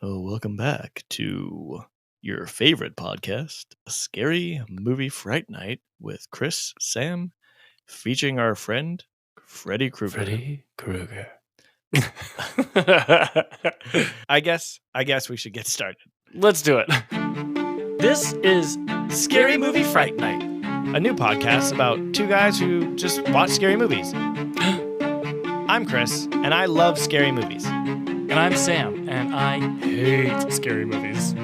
Oh, welcome back to your favorite podcast, Scary Movie Fright Night with Chris, Sam, featuring our friend Freddy Krueger. Freddy Krueger. I guess we should get started. Let's do it. This is Scary Movie Fright Night, a new podcast about two guys who just watch scary movies. I'm Chris, and I love scary movies. And I'm Sam, and I hate scary movies.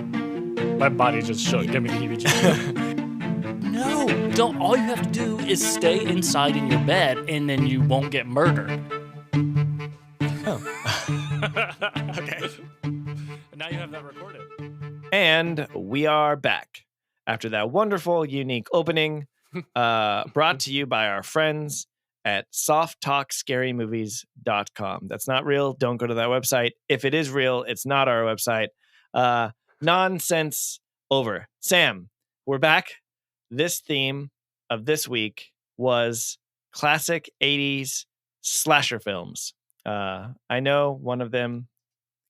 My body just shook. Give me the heebie-jeebies. No, don't. All you have to do is stay inside in your bed, and then you won't get murdered. Oh. Okay. And now you have that recorded. And we are back after that wonderful, unique opening, brought to you by our friends at softtalkscarymovies.com. That's not real. Don't go to that website. If it is real, it's not our website. Nonsense over. Sam, we're back. This theme of this week was classic 80s slasher films. I know one of them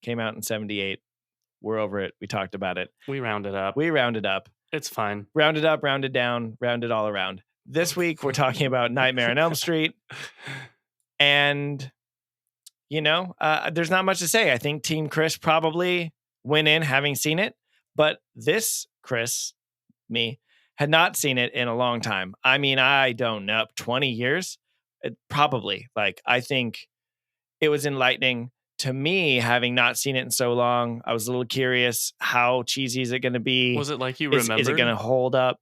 came out in 78. We're over it. We talked about it. We rounded up. It's fine. Rounded up, rounded down, rounded all around. This week, we're talking about Nightmare on Elm Street. And, there's not much to say. I think Team Chris probably went in having seen it. But this Chris, me, had not seen it in a long time. I mean, I don't know, 20 years? Probably. I think it was enlightening to me, having not seen it in so long. I was a little curious. How cheesy is it going to be? Was it like you remembered? Is it going to hold up?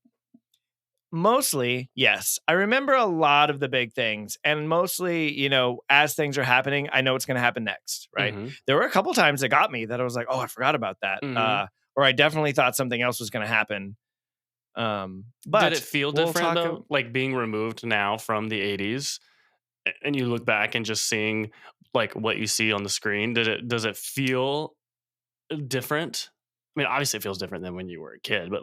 Mostly, yes. I remember a lot of the big things, and mostly, as things are happening, I know what's going to happen next, right? Mm-hmm. There were a couple times that got me that I was like, oh, I forgot about that. Mm-hmm. Or I definitely thought something else was going to happen. But did it feel different though? Like being removed now from the 80s and you look back and just seeing like what you see on the screen, does it feel different? I mean, obviously it feels different than when you were a kid, but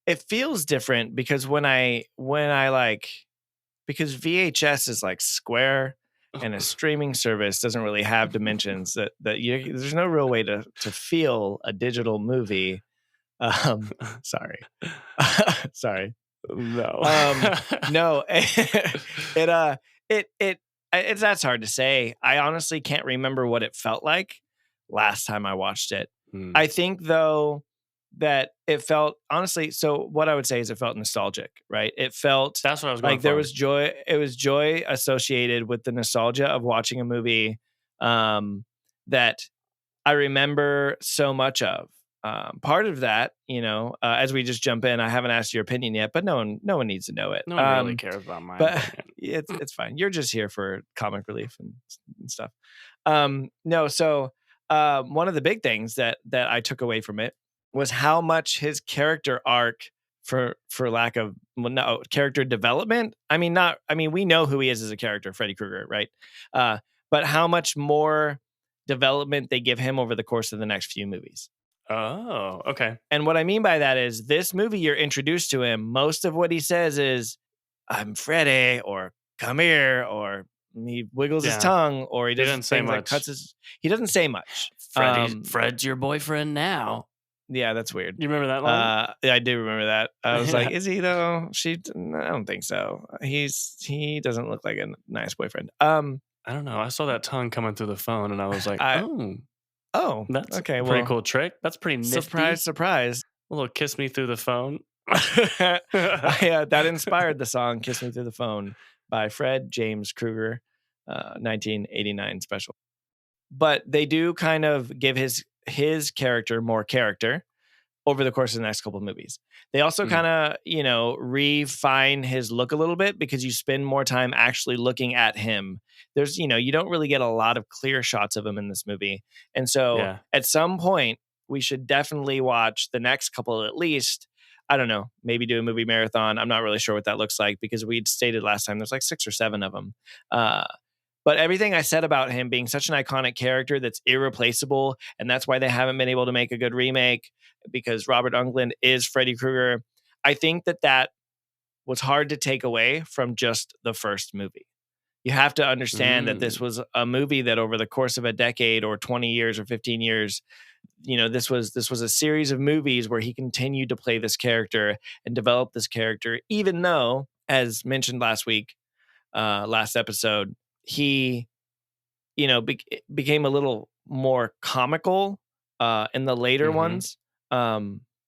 it feels different because when I because VHS is like square and a streaming service doesn't really have dimensions that there's no real way to feel a digital movie. Sorry. No. No. It's that's hard to say. I honestly can't remember what it felt like last time I watched it. I think though that it felt honestly. So what I would say is it felt nostalgic, right? It felt that's what I was going like there was joy. It was joy associated with the nostalgia of watching a movie that I remember so much of. Part of that, as we just jump in, I haven't asked your opinion yet, but no one needs to know it. No one really cares about mine. But it's fine. You're just here for comic relief and stuff. One of the big things that I took away from it was how much his character arc, for lack of character development. We know who he is as a character, Freddy Krueger, right? But how much more development they give him over the course of the next few movies. Oh, okay. And what I mean by that is this movie, you're introduced to him. Most of what he says is, I'm Freddy, or come here, or he wiggles his tongue, or he doesn't say much. He doesn't say much. Fred's your boyfriend now. Yeah, that's weird. You remember that line? Yeah, I do remember that. I was like, is he though? I don't think so. He doesn't look like a nice boyfriend. I don't know. I saw that tongue coming through the phone, and I was like, oh, that's okay. A pretty cool trick. That's pretty nifty. Surprise. A little kiss me through the phone. That inspired the song Kiss Me Through the Phone by Fred James Krueger, 1989 special. But they do kind of give his character more character over the course of the next couple of movies. They also kind of, refine his look a little bit because you spend more time actually looking at him. There's, you don't really get a lot of clear shots of him in this movie. And so at some point, we should definitely watch the next couple at least. I don't know, maybe do a movie marathon. I'm not really sure what that looks like because we'd stated last time there's like 6 or 7 of them. But everything I said about him being such an iconic character that's irreplaceable, and that's why they haven't been able to make a good remake, because Robert Englund is Freddy Krueger. I think that was hard to take away from just the first movie. You have to understand that this Mm. was a movie that over the course of a decade or 20 years or 15 years, this was a series of movies where he continued to play this character and develop this character, even though, as mentioned last week, last episode, he, became a little more comical in the later Hmm. ones.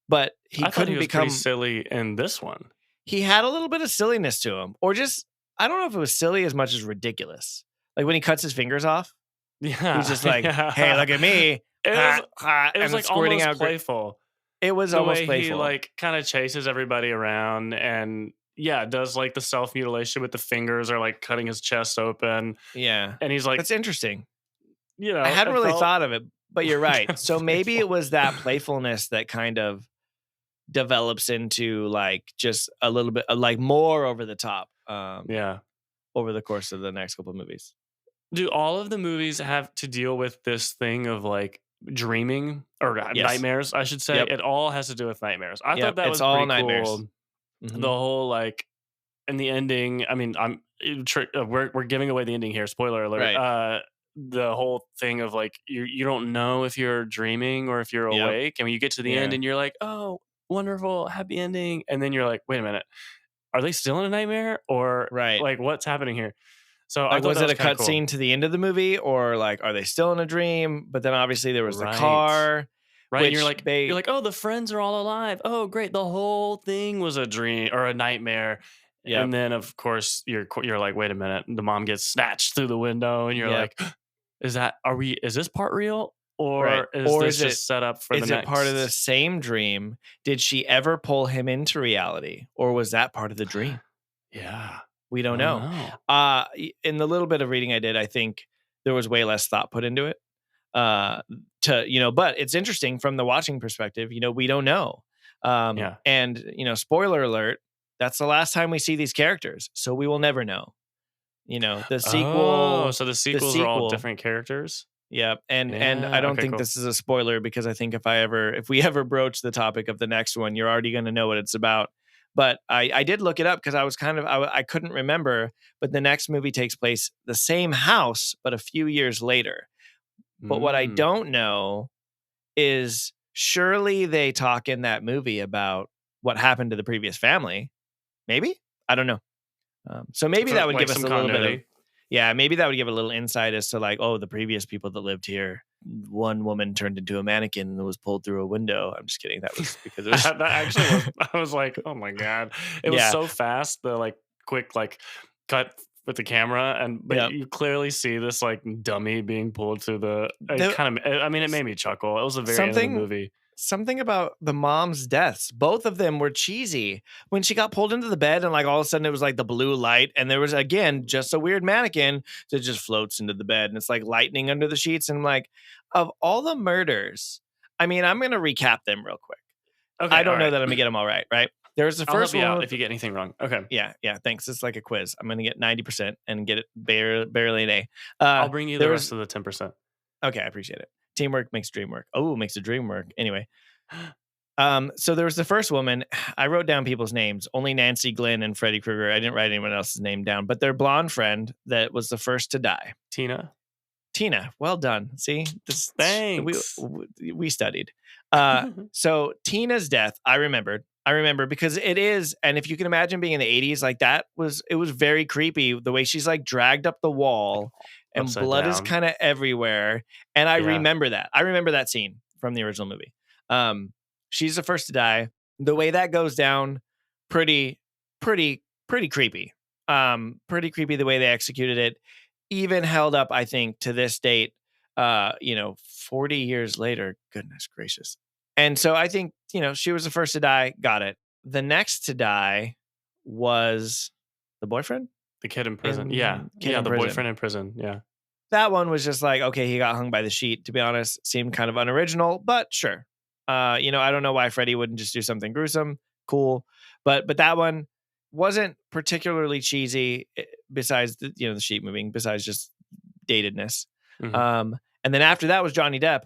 But he I thought he couldn't was pretty become. silly in this one. He had a little bit of silliness to him, or just I don't know if it was silly as much as ridiculous. Like when he cuts his fingers off, he's Yeah, just like, "Hey, yeah. look at me!" It Ha, was ha, it was and then like squirting almost out. playful. It was The almost way he playful. like kind of chases everybody around and yeah, does like the self mutilation with the fingers or like cutting his chest open. Yeah, And he's like, that's interesting. I hadn't it really felt thought of it, but you're right. kind of So maybe it playful. was that playfulness that kind of develops into like just a little bit like more over the top Yeah. over the course of the next couple of movies. Do all of the movies have to deal with this thing of like dreaming or Yes. nightmares? I should say Yep. it all has to do with nightmares. I Yep. thought that It's was all pretty nightmares. cool. The Mhm. whole like in the ending. I mean, we're giving away the ending here. Spoiler alert. Right. The whole thing of like you don't know if you're dreaming or if you're Yep. awake, and when you get to the end Yeah. and you're like, oh, wonderful, happy ending, and then you're like, wait a minute, are they still in a nightmare or Right. like what's happening here? So I Like, thought was that it was a kind of cool. cutscene to the end of the movie, or like, are they still in a dream? But then obviously there was the Right. car, Right, and which you're they, like, "Oh, the friends are all alive. Oh, great. The whole thing was a dream or a nightmare." yep, And then, of course, you're like, "Wait a minute." The mom gets snatched through the window, and you're yep, like, is this part real, right. or is Or this just set up for the is it part of the next?" same dream? Did she ever pull him into reality, or was that part of the dream? Yeah. We I don't don't know. know. In the little bit of reading I did, I think there was way less thought put into it. Uh, but it's interesting from the watching perspective. We don't know. Yeah. And spoiler alert, that's the last time we see these characters, so we will never know. The Oh, sequel, so the the sequels are all sequel. different characters? Yeah, and I Yeah. don't Okay, think cool. this is a spoiler because I think if we ever broach the topic of the next one, you're already going to know what it's about. But I did look it up because I was I couldn't remember. But the next movie takes place the same house, but a few years later. But what I Mm. don't know is surely they talk in that movie about what happened to the previous family. Maybe, I don't know. So maybe So, that would like give us some a little bit of, continuity? yeah, maybe that would give a little insight as to like, oh, the previous people that lived here, one woman turned into a mannequin and was pulled through a window. I'm just kidding. That was because it was, That actually was I was like, "Oh my god." It was yeah, so fast, the, like, quick, like, cut with the camera, but yep. you clearly see this, like, dummy being pulled through the it The, kinda I mean, it made me chuckle. It was the very end of the something movie. something about the mom's deaths. Both of them were cheesy. When she got pulled into the bed and like all of a sudden it was like the blue light and there was again just a weird mannequin that just floats into the bed and it's like lightning under the sheets. And I'm like, of all the murders, I mean, I'm gonna recap them real quick. I Okay, don't know alright. that I'm gonna get them all right. Right. There's the I'll help first you one out with if you get anything wrong. Okay. yeah, yeah. Thanks. It's like a quiz. I'm gonna get 90% and get it barely an A. I'll bring you the There rest was of the 10%. okay. I appreciate it. Teamwork makes dream work. Oh, makes a dream work. Anyway, so there was the first woman. I wrote down people's names, only Nancy, Glenn, and Freddy Krueger. I didn't write anyone else's name down, but their blonde friend that was the first to die. Tina? Tina, well done. See, this Thanks. we studied. So Tina's death, I remembered. I remember because it is, and if you can imagine being in the 80s, like it was very creepy. The way she's like dragged up the Like, wall and upside blood is down. kind of everywhere. And I Yeah. remember that. I remember that scene from the original movie. Um, she's the first to die. The way that goes down, pretty, pretty creepy. Pretty creepy the way they executed it. Even held up, I think, to this date, 40 years later. Goodness gracious. And so I think, she was the first to die. Got it. The next to die was the boyfriend The kid in prison. Yeah. kid Yeah, in the prison. boyfriend in prison. Yeah. That one was just like, okay, he got hung by the sheet. To be honest, seemed kind of unoriginal, but sure. I don't know why Freddy wouldn't just do something gruesome. Cool. But that one wasn't particularly cheesy besides the sheet moving, besides just datedness. Mhm. And then after that was Johnny Depp.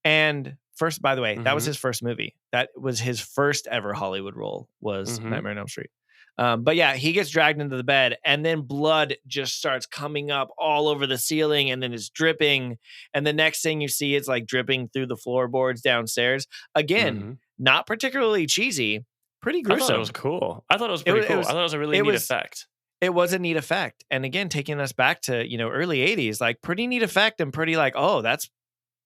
And first, by the way, that was Mhm. his first movie. That was his first ever Hollywood role was Mhm. Nightmare on Elm Street. But yeah, he gets dragged into the bed, and then blood just starts coming up all over the ceiling, and then it's dripping. And the next thing you see is like dripping through the floorboards downstairs. Again, not particularly cheesy, pretty gruesome. I thought it was cool. I thought it was pretty cool. I thought it was a really neat effect. It was a neat effect. And again, taking us back to, early 80s, like pretty neat effect and pretty like, oh, that's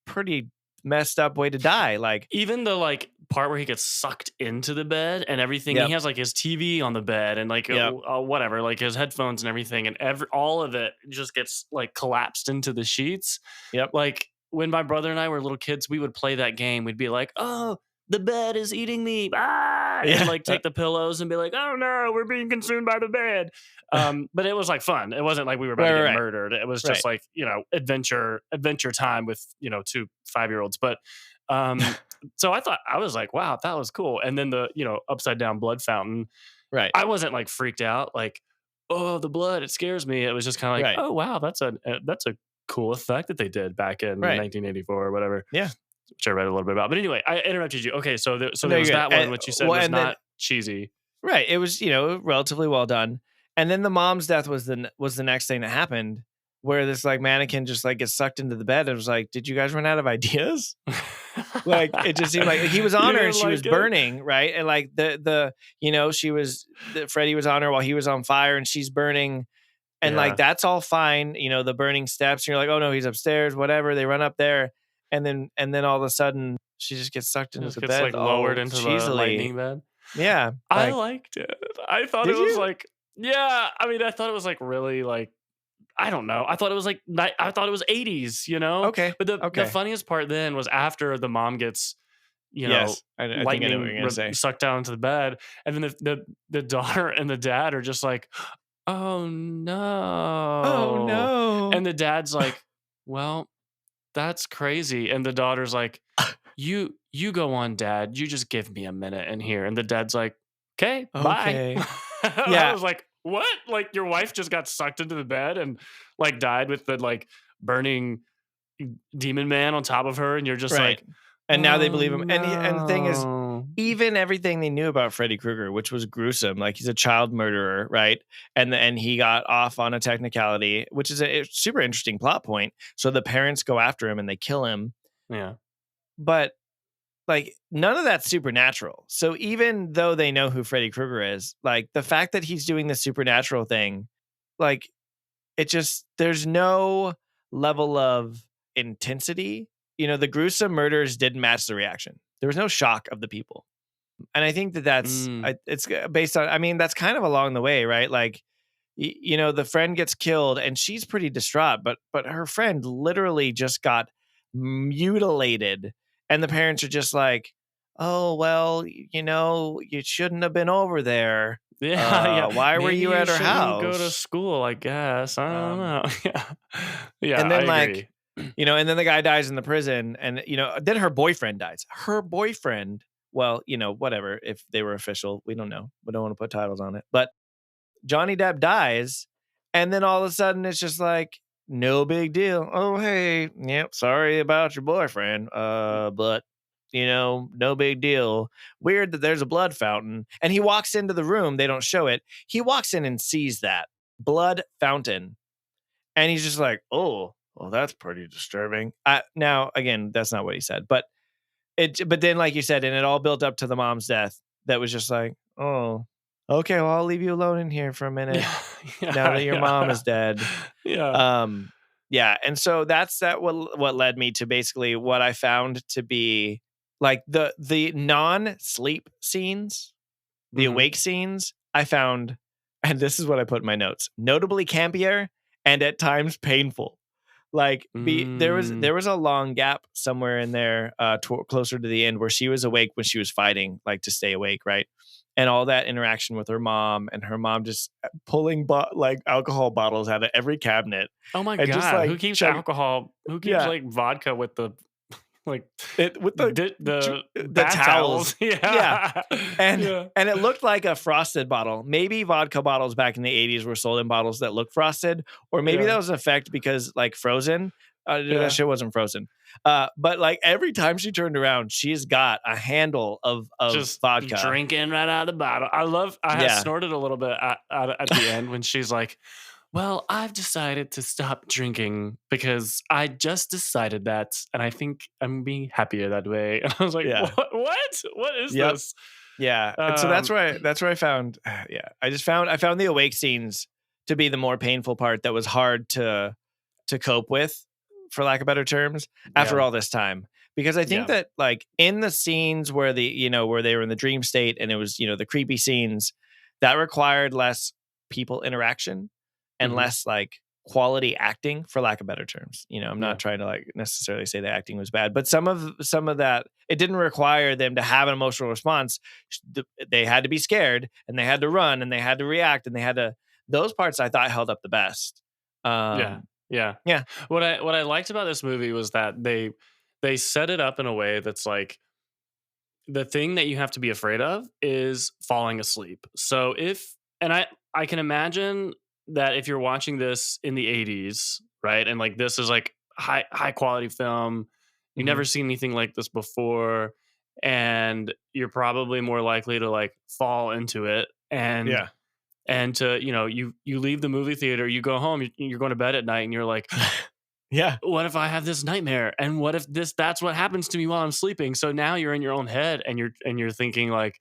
pretty messed up way to die. Like even the like part where he gets sucked into the bed and everything, he has like his TV on the bed and like whatever, like his headphones and everything, and all of it just gets like collapsed into the sheets. Like when my brother and I were little kids, we would play that game. We'd be like, oh, the bed is eating me. And like take the pillows and be like, oh no, we're being consumed by the bed. But it was like fun. It wasn't like we were about to get murdered. It was just like, adventure time with, 2 5-year-olds. But so I was like, wow, that was cool. And then the, upside down blood fountain. Right. I wasn't like freaked out, like, oh, the blood, it scares me. It was just kind of like, oh wow, that's a cool effect that they did back in 1984 or whatever. Yeah. Which I read a little bit about. But anyway, I interrupted you. Okay, so there was that one, which you said was not cheesy. Right. It was, relatively well done. And then the mom's death was the next thing that happened, where this like mannequin just like gets sucked into the bed. It was like, did you guys run out of ideas? Like it just seemed like he was on her and she was burning, right? And like Freddy was on her while he was on fire and she's burning. And like that's all fine, the burning steps. And you're like, oh no, he's upstairs, whatever. They run up there. And then all of a sudden she just gets sucked into the bed, like lowered into the lightning bed. Yeah, I liked it. I thought it was like, I mean, I thought it was like really like, I don't know. I thought it was like, I thought it was 80s, Okay. But the funniest part then was after the mom gets, lightning sucked down into the bed, and then the daughter and the dad are just like, oh no, and the dad's like, well, that's crazy. And the daughter's like, you go on, Dad. You just give me a minute in here. And the dad's like, okay. Bye. I was like, what? Like your wife just got sucked into the bed and like died with the like burning demon man on top of her. And you're just like, and now they believe him. No. And the thing is, even everything they knew about Freddy Krueger, which was gruesome, like he's a child murderer, right? And he got off on a technicality, which is a super interesting plot point. So the parents go after him and they kill him. Yeah. But like none of that's supernatural. So even though they know who Freddy Krueger is, like the fact that he's doing the supernatural thing, like it just, there's no level of intensity. The gruesome murders didn't match the reaction. There was no shock of the people. And I think that's it's based on, I mean, that's kind of along the way, right? Like, the friend gets killed and she's pretty distraught, but her friend literally just got mutilated. And the parents are just like, oh, well, you shouldn't have been over there. Why were you at her house? Go to school, I guess. I don't know. Yeah. And then I agree. And then the guy dies in the prison, and then her boyfriend dies. Her boyfriend, well, whatever. If they were official, we don't know. We don't want to put titles on it. But Johnny Depp dies, and then all of a sudden it's just like no big deal. Oh hey, yep, sorry about your boyfriend. But no big deal. Weird that there's a blood fountain, and he walks into the room. They don't show it. He walks in and sees that blood fountain, and he's just like, oh. Well, that's pretty disturbing. Now, again, that's not what he said, but then, like you said, and it all built up to the mom's death. That was just like, oh, okay, well, I'll leave you alone in here for a minute. Now that your mom is dead. And so that's what led me to basically what I found to be like the non-sleep scenes, the awake scenes. I found, and this is what I put in my notes: notably campier and at times painful. Like there was a long gap somewhere in there closer to the end where she was awake when she was fighting, like to stay awake, right? And all that interaction with her mom, and her mom just pulling like alcohol bottles out of every cabinet. Oh my god! Just, like, who keeps alcohol? Who keeps like vodka with the like with the towels? And it looked like a frosted bottle. Maybe vodka bottles back in the 80s were sold in bottles that looked frosted, or maybe that was an effect because like Frozen, That shit wasn't frozen. But like every time she turned around, she's got a handle of just vodka. drinking right out of the bottle. I snorted a little bit at the end when she's like, well, I've decided to stop drinking because I just decided that, and I think I'm being happier that way. And I was like, what is this? Yeah. And so that's where I found, I found the awake scenes to be the more painful part that was hard to cope with, for lack of better terms, after all this time. Because I think that like in the scenes where where they were in the dream state and it was, the creepy scenes, that required less people interaction and less like quality acting, for lack of better terms. I'm not trying to like necessarily say the acting was bad, but some of that, it didn't require them to have an emotional response. They had to be scared and they had to run and they had to react and those parts I thought held up the best. Yeah. What I liked about this movie was that they set it up in a way that's like, the thing that you have to be afraid of is falling asleep. So I can imagine that if you're watching this in the 80s, right? And like this is like high quality film, you've never seen anything like this before, and you're probably more likely to like fall into it and to, you leave the movie theater, you go home, you're going to bed at night and you're like, what if I have this nightmare? And what if that's what happens to me while I'm sleeping? So now you're in your own head and you're thinking like,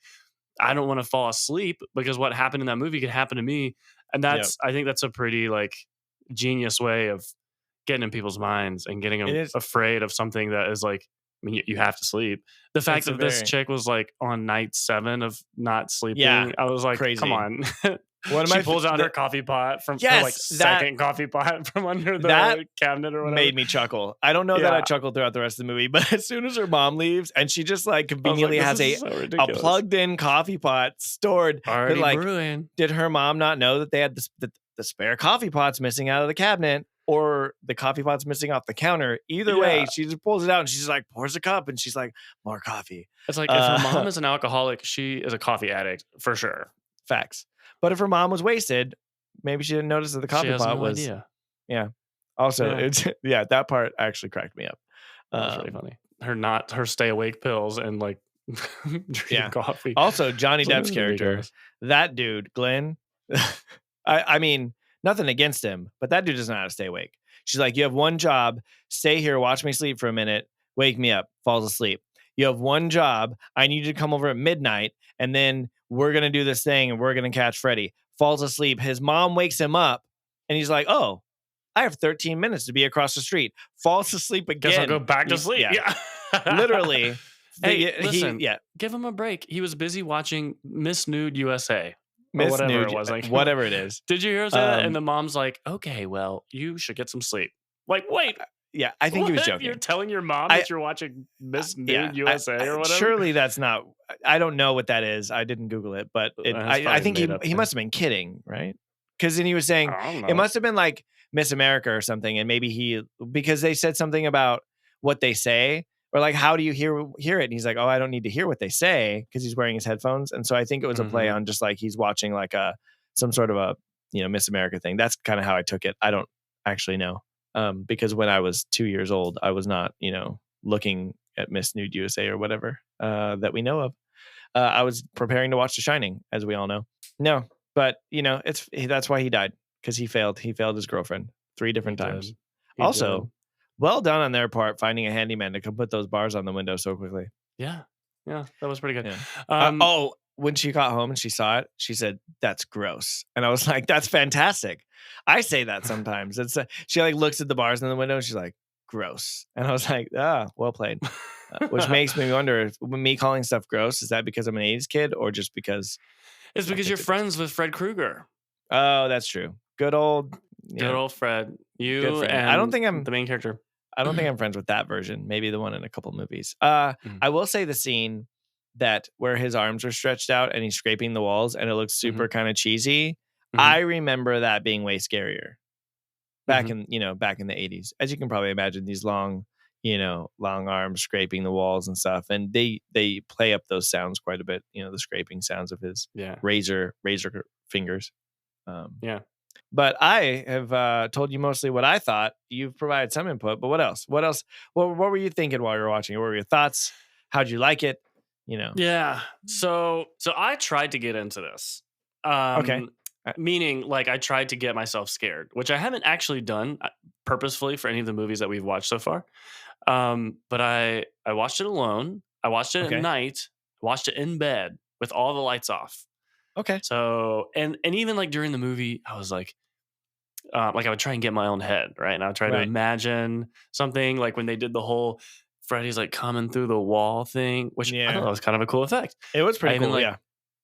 I don't want to fall asleep because what happened in that movie could happen to me. And I think that's a pretty like genius way of getting in people's minds and getting them afraid of something that is like, I mean, you have to sleep. The fact that this chick was like on night 7 of not sleeping, I was like, crazy. Come on. She pulls out her coffee pot from her like second coffee pot from under the cabinet or whatever. Made me chuckle. I don't know that I chuckled throughout the rest of the movie, but as soon as her mom leaves and she just like conveniently has a plugged in coffee pot stored, already brewing. Did her mom not know that they had the spare coffee pots missing out of the cabinet? Or the coffee pot's missing off the counter. Either way, she just pulls it out and she's like, pours a cup and she's like, more coffee. It's like if her mom is an alcoholic, she is a coffee addict for sure. Facts. But if her mom was wasted, maybe she didn't notice that the coffee pot was. Idea. Yeah. Also, that part actually cracked me up. That's really funny. Her stay awake pills and like drinking coffee. Also, Johnny Depp's character, that dude, Glenn. I mean, nothing against him, but that dude doesn't know how to stay awake. She's like, you have one job, stay here, watch me sleep for a minute, wake me up, falls asleep. You have one job, I need you to come over at midnight, and then we're going to do this thing, and we're going to catch Freddy. Falls asleep. His mom wakes him up, and he's like, oh, I have 13 minutes to be across the street. Falls asleep again. Guess I'll go back to sleep. Yeah. Literally. Hey, listen, give him a break. He was busy watching Miss Nude USA. Miss whatever Nude, it was, like whatever it is. Did you hear that? And the mom's like, "Okay, well, you should get some sleep." Like, wait, yeah, I think he was joking. You're telling your mom that you're watching Miss Nude USA or whatever? Surely that's not. I don't know what that is. I didn't Google it, but I think he must have been kidding, right? Because then he was saying it must have been like Miss America or something, and maybe because they said something about what they say. Or like, how do you hear it? And he's like, oh, I don't need to hear what they say because he's wearing his headphones. And so I think it was a play on just like he's watching like some sort of a Miss America thing. That's kind of how I took it. I don't actually know because when I was 2 years old, I was not looking at Miss Nude USA or whatever that we know of. I was preparing to watch The Shining, as we all know. No, but that's why he died, because he failed. He failed his girlfriend 3 different times. Also. Well done on their part, finding a handyman to come put those bars on the window so quickly. Yeah, that was pretty good. Yeah. When she got home and she saw it, she said, "That's gross," and I was like, "That's fantastic." I say that sometimes. She like looks at the bars in the window and she's like, "Gross," and I was like, well played. Which makes me wonder if me calling stuff gross, is that because I'm an '80s kid or just because it's because you're friends with Fred Krueger? Oh, that's true. Good old Fred. You and I don't think I'm the main character. I don't think I'm friends with that version. Maybe the one in a couple movies. I will say the scene where his arms are stretched out and he's scraping the walls and it looks super kind of cheesy. I remember that being way scarier back in the 80s. As you can probably imagine, these long arms scraping the walls and stuff. And they play up those sounds quite a bit, the scraping sounds of his razor fingers. But I have told you mostly what I thought. You've provided some input, but what else? What else? What were you thinking while you were watching it? What were your thoughts? How'd you like it? You know. Yeah. So I tried to get into this. Okay. Um Meaning like I tried to get myself scared, which I haven't actually done purposefully for any of the movies that we've watched so far. But I watched it alone. I watched it at Okay. night. Watched it in bed with all the lights off. Okay. So and even like during the movie, I was like I would try and get my own head, right? And I would try to Right. imagine something like when they did the whole Freddy's like coming through the wall thing, which I thought Yeah. that was kind of a cool effect. It was I pretty even cool. like Yeah.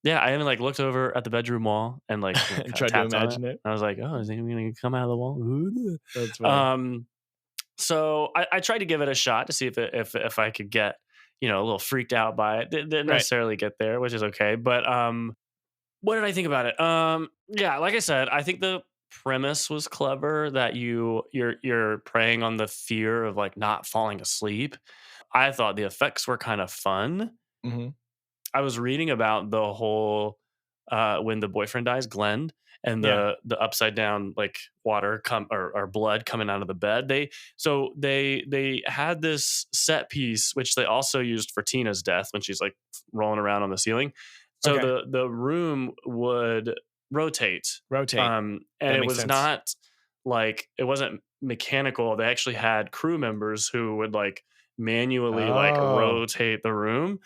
yeah, I even like looked over at the bedroom wall and like kind of Tried to tapped on it. imagine it. I was like, oh, is anyone gonna come out of the wall? That's funny. So I tried to give it a shot to see if I could get a little freaked out by it. Didn't Right. necessarily get there, which is okay. But what did I think about it? Yeah, like I said, I think the premise was clever that you're preying on the fear of like not falling asleep. I thought the effects were kind of fun. Hmm. I was reading about the whole when the boyfriend dies, Glenn, and Yeah. the upside down like water or blood coming out of the bed. They had this set piece which they also used for Tina's death when she's like rolling around on the ceiling. So Okay. the room would rotate, Rotate. and That it makes was sense. not like it wasn't mechanical. They actually had crew members who would like manually like Oh, rotate the room.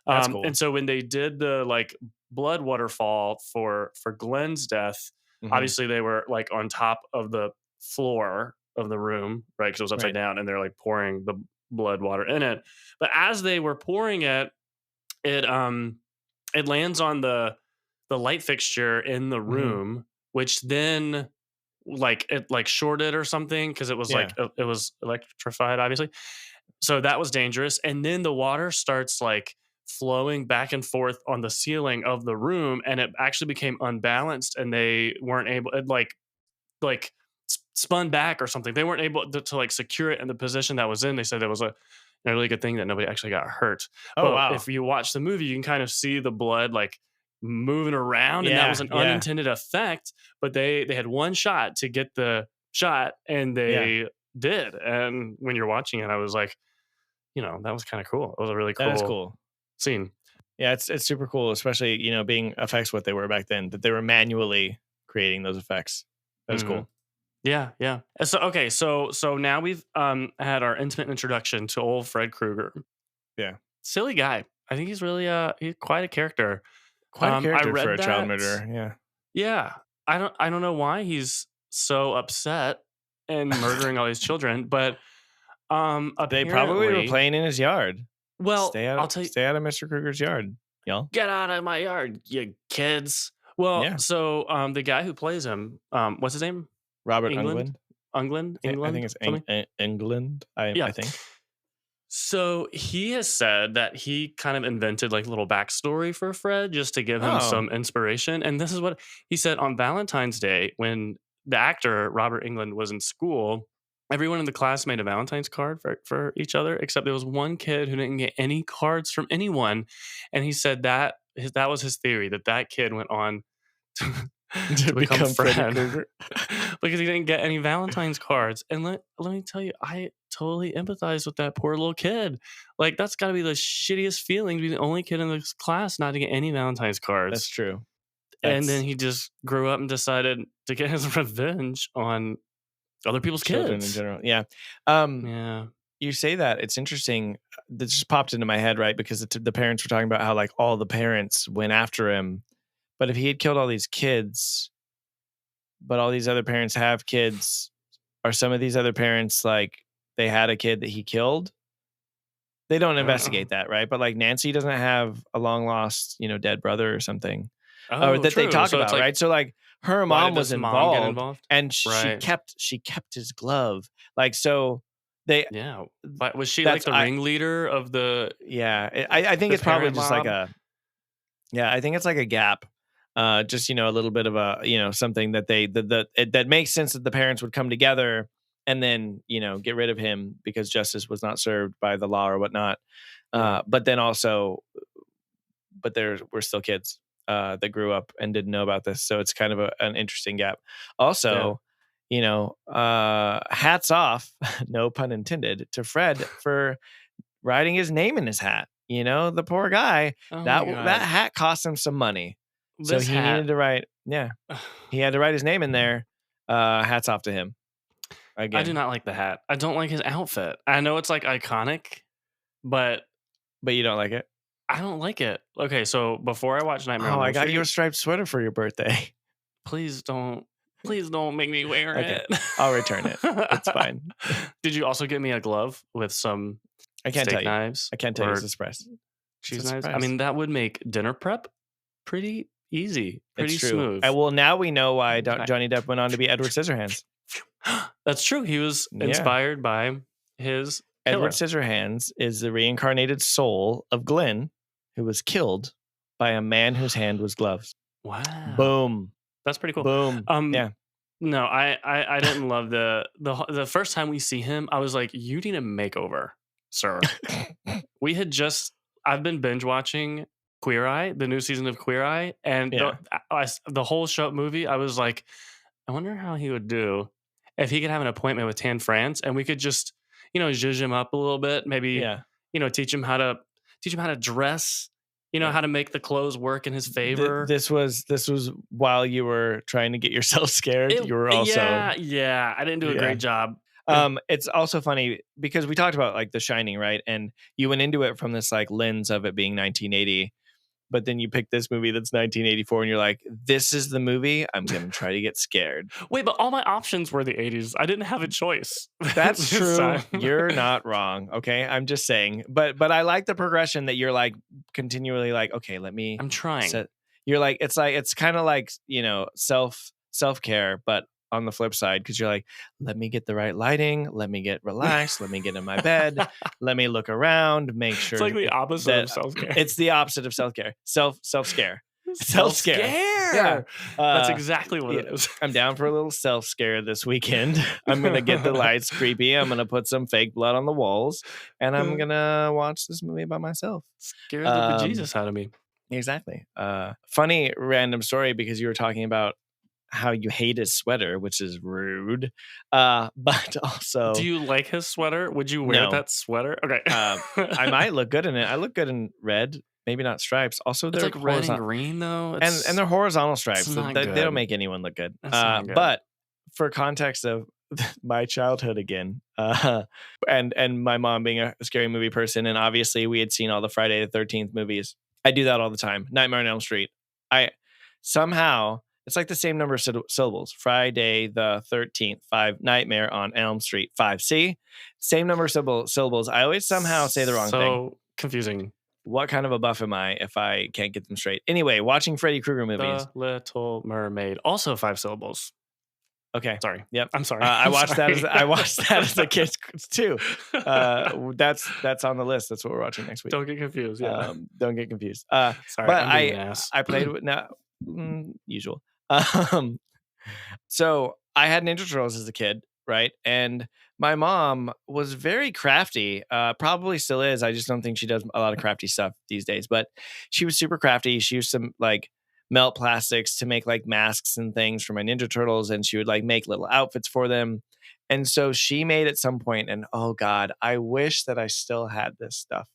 that's cool. And so when they did the like blood waterfall for Glenn's death, Hmm. obviously they were like on top of the floor of the room, right? Because it was upside Right. down, and they're like pouring the blood water in it. But as they were pouring it, it it lands on the light fixture in the Hmm. room, which then like it like shorted or something because it was Yeah. like it was electrified, obviously. So that was dangerous. And then the water starts like flowing back and forth on the ceiling of the room, and it actually became unbalanced, and they weren't able it like spun back or something. They weren't able to like secure it in the position that was in. They said that was a really good thing that nobody actually got hurt. Oh, But wow. if you watch the movie, you can kind of see the blood like moving around, and that was Yeah. an Yeah. unintended effect. But they had one shot to get the shot, and Yeah. they did. And when you're watching it, I was like, that was kind of cool. It was a really That is cool cool. scene. Yeah, it's super cool, especially being effects what they were back then. That they were manually creating those effects. That was hmm cool. Yeah, yeah. So okay, so now we've had our intimate introduction to old Fred Krueger. Yeah, Silly guy. I think he's really he's quite a character. quite a I character for read a child that. murderer. Yeah, Yeah. I don't know why he's so upset and murdering all these children, but they probably were apparently, playing in his yard. well, I'll tell you, Stay out of Mr. Krueger's yard, y'all. get out of my yard, you kids. Well, Yeah, so the guy who plays him, what's his name? Robert England? Englund. I think England? it's Something? England. Yeah. I think. So he has said that he kind of invented like a little backstory for Fred just to give him Oh, some inspiration. And this is what he said on Valentine's Day when the actor Robert England was in school. Everyone in the class made a Valentine's card for each other, except there was one kid who didn't get any cards from anyone. And he said that was his theory that kid went on to, to to become become Freddy Fred Krueger. because he didn't get any Valentine's cards. And let me tell you, I totally empathize with that poor little kid. Like, that's got to be the shittiest feeling to be the only kid in this class not to get any Valentine's That's cards. true. And then That's he just grew up and decided to get his revenge on other people's children in kids. general. Yeah. Um, Yeah. you say that it's interesting. That just popped into my head, right? Because the parents were talking about how like all the parents went after him, but if he had killed all these kids, but all these other parents have kids, are some of these other parents like they had a kid that he killed? They don't I don't know. investigate that, right? But like Nancy doesn't have a long lost, dead brother or something, or Oh, that they true. talk So it's about, like, right? So like her why did mom was this mom get involved, involved? and Right. she kept his glove, like so they Yeah. But was she like that's the I ringleader of yeah I think the it's probably parent just like mob? a yeah I think it's like a gap, just a little bit of a something that that makes sense that the parents would come together and then get rid of him because justice was not served by the law or whatnot, Yeah. but then also we're still kids. that grew up and didn't know about this. So it's kind of an interesting gap. Also, hats off, no pun intended, to Fred for writing his name in his hat. The poor guy, that hat cost him some money. So he needed to write, he had to write his name in there. Hats off to him. Again. I do not like the hat. I don't like his outfit. I know it's like iconic, but you don't like it? I don't like it. Okay, so before I watch Nightmare on Elm Street, I got you a striped sweater for your birthday. Please don't make me wear it. I'll return it. It's fine. Did you also get me a glove with some steak knives? I can't tell you. It's a surprise. Cheese knives? I mean, that would make dinner prep pretty easy, pretty smooth. Well, now we know why Johnny Depp went on to be Edward Scissorhands. That's true. He was inspired by his killer. Edward Scissorhands is the reincarnated soul of Glenn, who was killed by a man whose hand was gloves. Wow. Boom. That's pretty cool. Boom. No, I didn't love the first time we see him. I was like, you need a makeover, sir. I've been binge watching Queer Eye, the new season of Queer Eye, and the whole show movie. I was like, I wonder how he would do if he could have an appointment with Tan France, and we could just, zhuzh him up a little bit, maybe, teach him how to dress. How to make the clothes work in his favor. This was while you were trying to get yourself scared. You were also I didn't do a great job. It's also funny because we talked about like The Shining, right? And you went into it from this like lens of it being 1980, but then you picked this movie that's 1984, and you're like, "This is the movie I'm going to try to get scared." Wait, but all my options were the 80s. I didn't have a choice. That's true. You're not wrong. Okay, I'm just saying. But I like the progression that you're like continually like, okay, let me. I'm trying. You're like it's kind of like self-care, but on the flip side, because you're like, let me get the right lighting, let me get relaxed, let me get in my bed, let me look around, make sure. It's like the opposite of self-care. It's the opposite of self-care. Self-scare. Yeah. That's exactly what it is. I'm down for a little self-scare this weekend. I'm going to get the lights creepy. I'm going to put some fake blood on the walls, and I'm going to watch this movie by myself. Scare the bejesus out of me. Exactly. Funny random story, because you were talking about how you hate his sweater, which is rude. But also, do you like his sweater? Would you wear that sweater? Okay. I might look good in it. I look good in red, maybe not stripes. Also, they're like red and green though, and they're horizontal stripes. They don't make anyone look good. But for context of my childhood again, and my mom being a scary movie person, and obviously we had seen all the Friday the 13th movies. I do that all the time. Nightmare on Elm Street. Somehow it's like the same number of syllables. Friday the 13th, 5. Nightmare on Elm Street, 5. See? Same number of syllables. I always somehow say the wrong thing. So confusing. What kind of a buff am I if I can't get them straight? Anyway, watching Freddy Krueger movies. The Little Mermaid. Also 5 syllables. Okay. Sorry. Yep. I'm sorry. I watched that as a kid too. That's on the list. That's what we're watching next week. Don't get confused. Yeah. Don't get confused. Sorry. But I played with usual. So I had Ninja Turtles as a kid, right? And my mom was very crafty. Probably still is. I just don't think she does a lot of crafty stuff these days. But she was super crafty. She used some like melt plastics to make like masks and things for my Ninja Turtles, and she would like make little outfits for them. And so she made at some point, and oh God, I wish that I still had this stuff.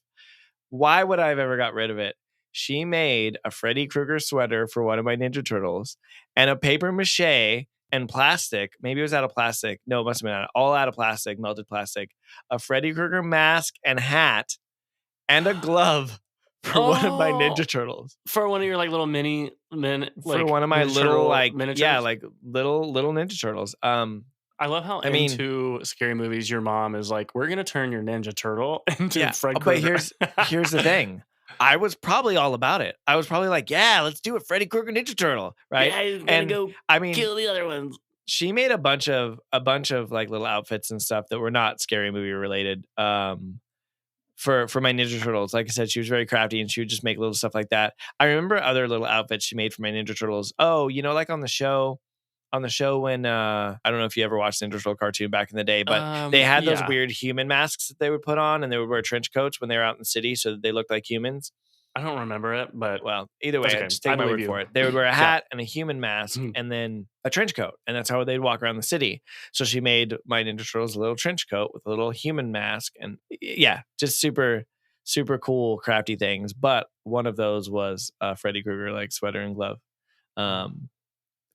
Why would I have ever got rid of it? She made a Freddy Krueger sweater for one of my Ninja Turtles, and a paper mache and plastic. Maybe it was out of plastic. No, it must have been all out of plastic, melted plastic. A Freddy Krueger mask and hat, and a glove for one of my Ninja Turtles. For one of your like little for one of my little like miniatures? Yeah, like little Ninja Turtles. I love how into scary movies your mom is like, we're gonna turn your Ninja Turtle into Freddy Krueger. But here's the thing. I was probably all about it. I was probably like, yeah, let's do it, Freddy Krueger Ninja Turtle, right? Yeah, he's gonna go kill the other ones. She made a bunch of like little outfits and stuff that were not scary movie related. For my Ninja Turtles, like I said, she was very crafty, and she would just make little stuff like that. I remember other little outfits she made for my Ninja Turtles. Oh, like on the show when I don't know if you ever watched the Ninja Turtle cartoon back in the day, but they had those weird human masks that they would put on, and they would wear trench coats when they were out in the city so that they looked like humans. I don't remember it, but Well, either way, that's okay. just I take my believe word you. for it. They would wear a Yeah. hat and a human mask and then a trench coat. And that's how they'd walk around the city. So she made my Ninja Turtles a little trench coat with a little human mask. And yeah, just super, super cool, crafty things. But one of those was Freddy Krueger, like sweater and glove. Um,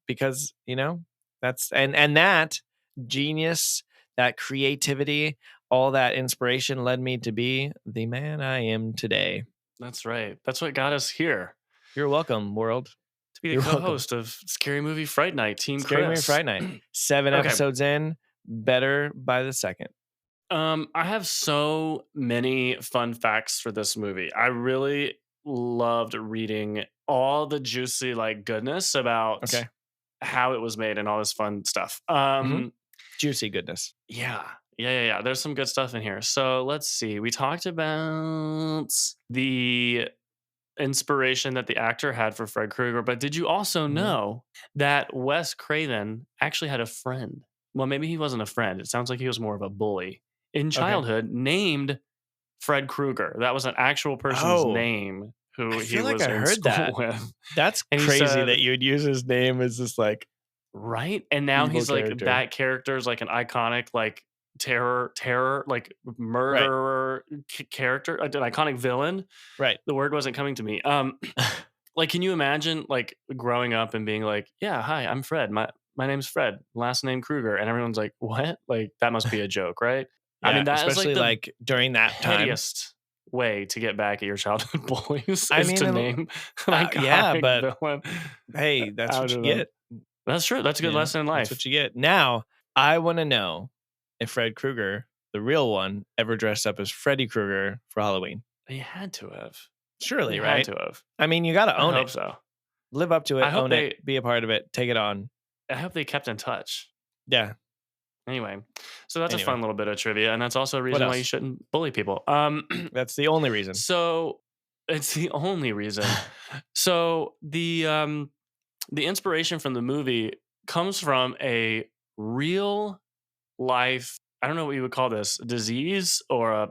because, and that genius, that creativity, all that inspiration led me to be the man I am today. That's right. That's what got us here. You're welcome, world. To be the You're welcome. co-host of Scary Movie Fright Night, Team Scary Movie Chris. Fright Night. 7 Okay. episodes in, better by the second. I have so many fun facts for this movie. I really loved reading all the juicy like goodness about Okay. how it was made and all this fun stuff. Juicy goodness. Yeah. There's some good stuff in here. So let's see. We talked about the inspiration that the actor had for Fred Krueger, but did you also know that Wes Craven actually had a friend? Well, maybe he wasn't a friend. It sounds like he was more of a bully in childhood named Fred Krueger. That was an actual person's name who I he feel like was I in heard school that. with. That's And he crazy said- that you would use his name as this like Right? And now evil he's like character. that character's like an iconic like terror like murderer character, an iconic villain. Right. The word wasn't coming to me. Like, can you imagine like growing up and being like, yeah, hi, I'm Fred. My name's Fred, last name Krueger. And everyone's like, what? Like, that must be a joke, right? Yeah, I mean, that is especially like the during that time. pettiest way to get back at your childhood bullies I is mean, to name an yeah, iconic but villain. hey, that's out what you of them. get. That's true. That's a good lesson in life. That's what you get. Now, I want to know if Fred Krueger, the real one, ever dressed up as Freddy Krueger for Halloween. He had to have. Surely, He right? had to have. I mean, you got to I own hope it. so. Live up to it, I hope own it, be a part of it, take it on. I hope they kept in touch. Yeah. Anyway, so that's a fun little bit of trivia, and that's also a reason why you shouldn't bully people. That's the only reason. So it's the only reason. So the inspiration from the movie comes from a real life, I don't know what you would call this, disease or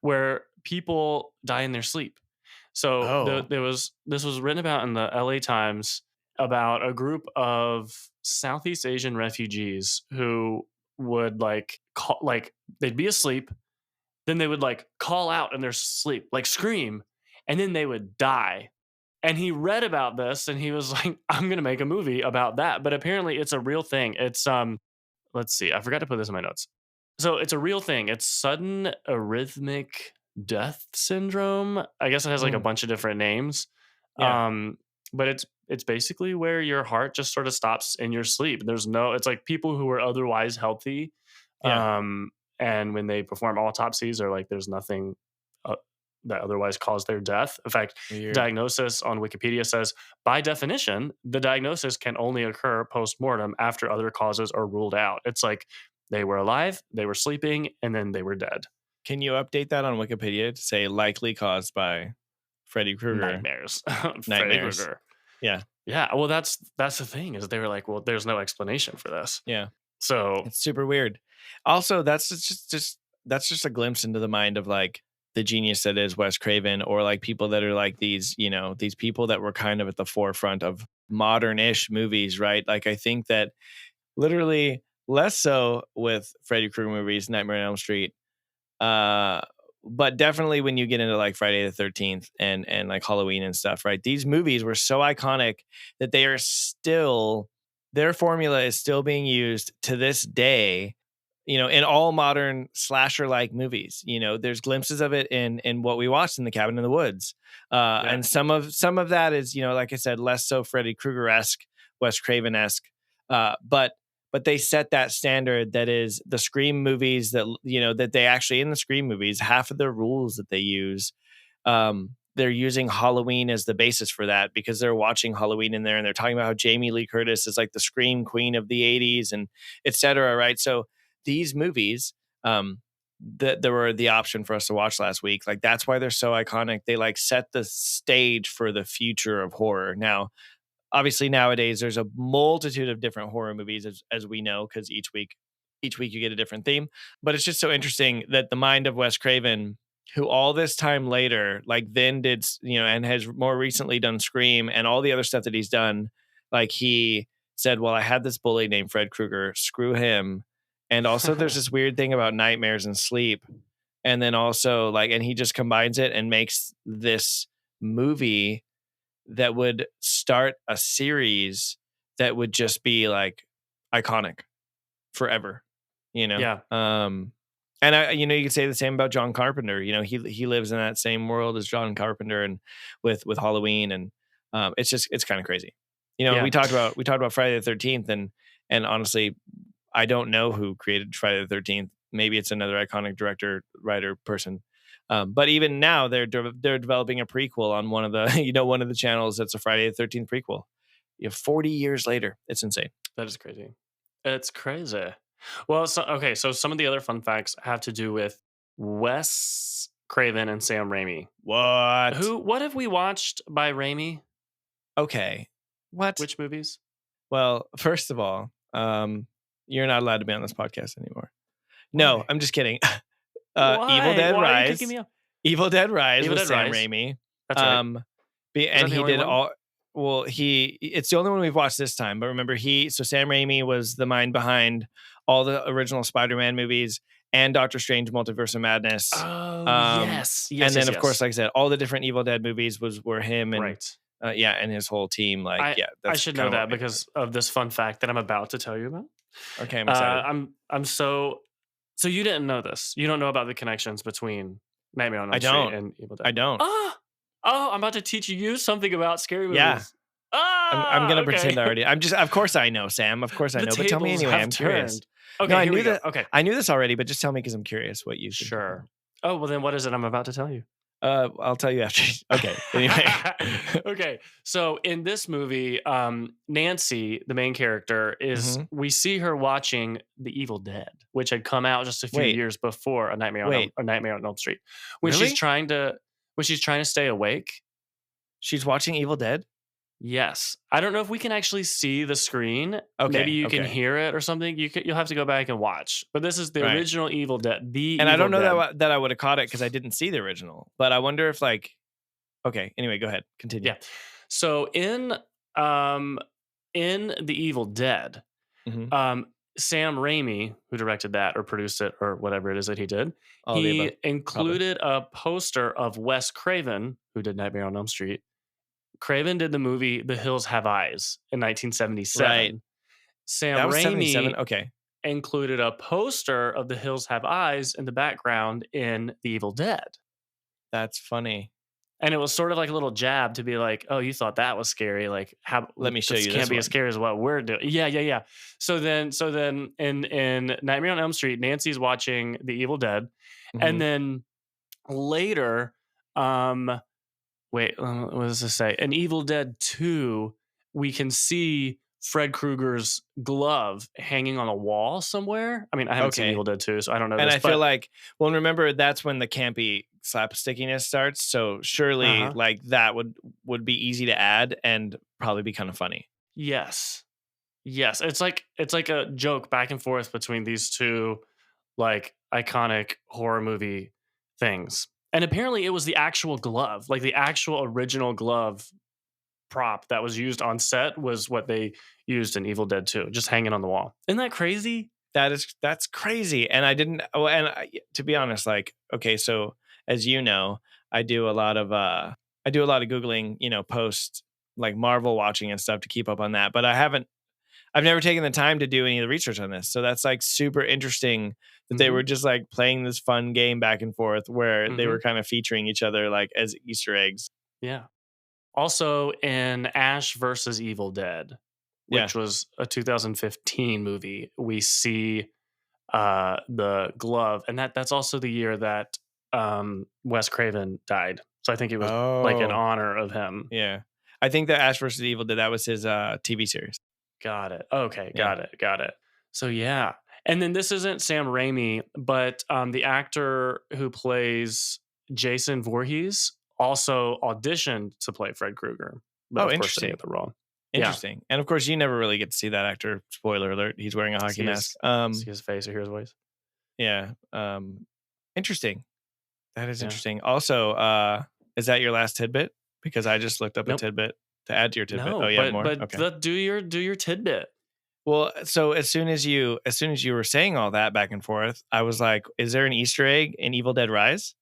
where people die in their sleep. So this was written about in the LA Times about a group of Southeast Asian refugees who would they'd be asleep, then they would like call out in their sleep, like scream, and then they would die. And he read about this and he was like, I'm going to make a movie about that. But apparently it's a real thing. It's, let's see, I forgot to put this in my notes. So it's a real thing. It's sudden arrhythmic death syndrome. I guess it has like a bunch of different names. Yeah. But it's basically where your heart just sort of stops in your sleep. It's like people who are otherwise healthy. Yeah. And when they perform autopsies or like there's nothing that otherwise caused their death. In fact, diagnosis on Wikipedia says, by definition, the diagnosis can only occur post-mortem after other causes are ruled out. It's like they were alive, they were sleeping, and then they were dead. Can you update that on Wikipedia to say likely caused by Freddy Krueger? Nightmares. Freddy Krueger. Yeah. Yeah. Well, that's the thing is they were like, well, there's no explanation for this. Yeah. So it's super weird. Also, that's just a glimpse into the mind of like the genius that is Wes Craven, or like people that are like these people that were kind of at the forefront of modern-ish movies, right? Like I think that literally less so with Freddy Krueger movies, Nightmare on Elm Street, but definitely when you get into like Friday the 13th and like Halloween and stuff, right? These movies were so iconic that they are still, their formula is still being used to this day. In all modern slasher-like movies, there's glimpses of it in what we watched in The Cabin in the Woods, and some of that is, like I said, less so Freddy Krueger-esque, Wes Craven-esque, but they set that standard that is the Scream movies that they actually in the Scream movies, half of the rules that they use, they're using Halloween as the basis for that because they're watching Halloween in there and they're talking about how Jamie Lee Curtis is like the Scream queen of the 80s and et cetera, right? So these movies, that there were the option for us to watch last week. Like that's why they're so iconic. They like set the stage for the future of horror. Now, obviously nowadays there's a multitude of different horror movies as we know, because each week you get a different theme. But it's just so interesting that the mind of Wes Craven who all this time later, like then did, and has more recently done Scream and all the other stuff that he's done. Like he said, well, I had this bully named Fred Krueger, screw him. And also there's this weird thing about nightmares and sleep. And then also like, and he just combines it and makes this movie that would start a series that would just be like iconic forever, Yeah. And you could say the same about John Carpenter. He lives in that same world as John Carpenter, and with Halloween, and it's kind of crazy. Yeah. We talked about Friday the 13th, and honestly, I don't know who created Friday the 13th. Maybe it's another iconic director, writer, person. But even now, they're developing a prequel on one of the one of the channels that's a Friday the 13th prequel. 40 years later, it's insane. That is crazy. It's crazy. Well, so some of the other fun facts have to do with Wes Craven and Sam Raimi. What have we watched by Raimi? Okay. What? Which movies? Well, first of all, you're not allowed to be on this podcast anymore. No, Why? I'm just kidding. Why? Evil Dead Why Rise. are you kicking me out? Evil Dead Rise Evil with Dead Sam Rise. Raimi. That's right. And that he the only did one? all. Well, it's the only one we've watched this time. But remember, so Sam Raimi was the mind behind all the original Spider-Man movies and Doctor Strange: Multiverse of Madness. Oh, yes. And then, of course, like I said, all the different Evil Dead movies were him and right. and his whole team. Like, I should know that because of this fun fact that I'm about to tell you about. Okay, I'm excited. I'm so you didn't know this. You don't know about the connections between Nightmare on Elm Street and Evil Dead. I don't. Oh, I'm about to teach you something about scary movies. Yeah. I'm gonna pretend already. Of course I know, Sam. Of course I know. But tell me anyway. I'm curious. Okay, no, I knew that. Okay, I knew this already, but just tell me because I'm curious what you think. Sure. Oh well, then what is it I'm about to tell you? I'll tell you after. Okay. Anyway. Okay. So in this movie, Nancy, the main character, we see her watching The Evil Dead, which had come out just a few years before A Nightmare on Elm Street. When she's trying to stay awake. She's watching Evil Dead? Yes. I don't know if we can actually see the screen. Okay. Maybe you can hear it or something. You'll have to go back and watch. But this is the original Evil Dead. And I don't know that I would have caught it because I didn't see the original. But I wonder if okay. Anyway, go ahead. Continue. Yeah. So in The Evil Dead, Sam Raimi, who directed that or produced it or whatever it is that he did, he included a poster of Wes Craven, who did Nightmare on Elm Street. Craven did the movie The Hills Have Eyes in 1977. Right. Sam that was Raimi 77? Okay. included a poster of The Hills Have Eyes in the background in The Evil Dead. That's funny. And it was sort of like a little jab to be like, oh, you thought that was scary. Like, let me show you this. Can't be as scary as what we're doing. Yeah. So then in Nightmare on Elm Street, Nancy's watching The Evil Dead. And then later, what does this say? In Evil Dead 2, we can see Fred Krueger's glove hanging on a wall somewhere. I mean, I haven't seen Evil Dead 2, so I don't know. And I feel like, well, remember, that's when the campy slapstickiness starts. So surely that would be easy to add and probably be kind of funny. Yes. It's like a joke back and forth between these two like iconic horror movie things. And apparently it was the actual glove, like the actual original glove prop that was used on set was what they used in Evil Dead 2, just hanging on the wall. Isn't that crazy? That's crazy. And to be honest, like, okay, so as you know, I do a lot of Googling, post like Marvel watching and stuff to keep up on that. But I've never taken the time to do any of the research on this. So that's like super interesting that they were just like playing this fun game back and forth where they were kind of featuring each other like as Easter eggs. Yeah. Also in Ash versus Evil Dead, which was a 2015 movie, we see the glove. And that's also the year that Wes Craven died. So I think it was like in honor of him. Yeah. I think that Ash versus Evil Dead, that was his TV series. Got it. Okay. Got it. So yeah. And then this isn't Sam Raimi, but the actor who plays Jason Voorhees also auditioned to play Fred Krueger. But of course, didn't get the role. Interesting. Yeah. And of course, you never really get to see that actor. Spoiler alert. He's wearing a hockey mask. See his face or hear his voice. Yeah. Interesting. That is Yeah. interesting. Also, is that your last tidbit? Because I just looked up a Nope. tidbit to add to your tidbit. Oh, No, you have more? Okay. do your tidbit. Well, so as soon as you were saying all that back and forth, I was like, is there an Easter egg in Evil Dead Rise?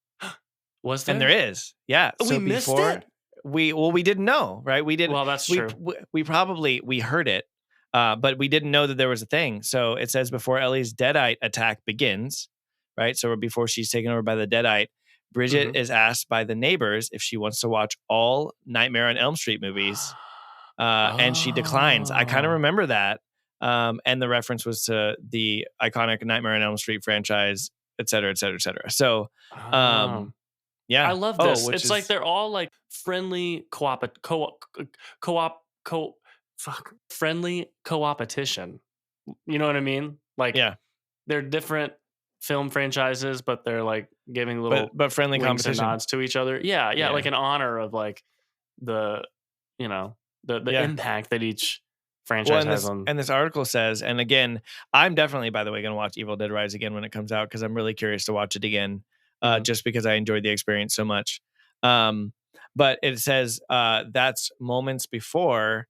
Was And there there? is. Yeah. We So missed before it? we didn't know, right? We didn't Well, that's we true. we probably we heard it, but we didn't know that there was a thing. So it says before Ellie's deadite attack begins, right? So before she's taken over by the deadite, Bridget Mhm. is asked by the neighbors if she wants to watch all Nightmare on Elm Street movies, and she declines. I kind of Oh. remember that, and the reference was to the iconic Nightmare on Elm Street franchise, et cetera, et cetera, et cetera. So, Oh. um, I yeah. love Oh, this. which It's like is they're all like friendly co-op co fuck friendly co-opetition. You know what I mean? Like yeah, they're different film franchises, but they're like giving but little friendly winks and competition. nods to each other. Yeah, yeah, like Yeah, an honor of like the you know the yeah. impact that each Well, franchise and has this on. and this article says, and again, I'm definitely, by the way, going to watch Evil Dead Rise again when it comes out because I'm really curious to watch it again, Mhm. just because I enjoyed the experience so much. Um, but it says that's moments before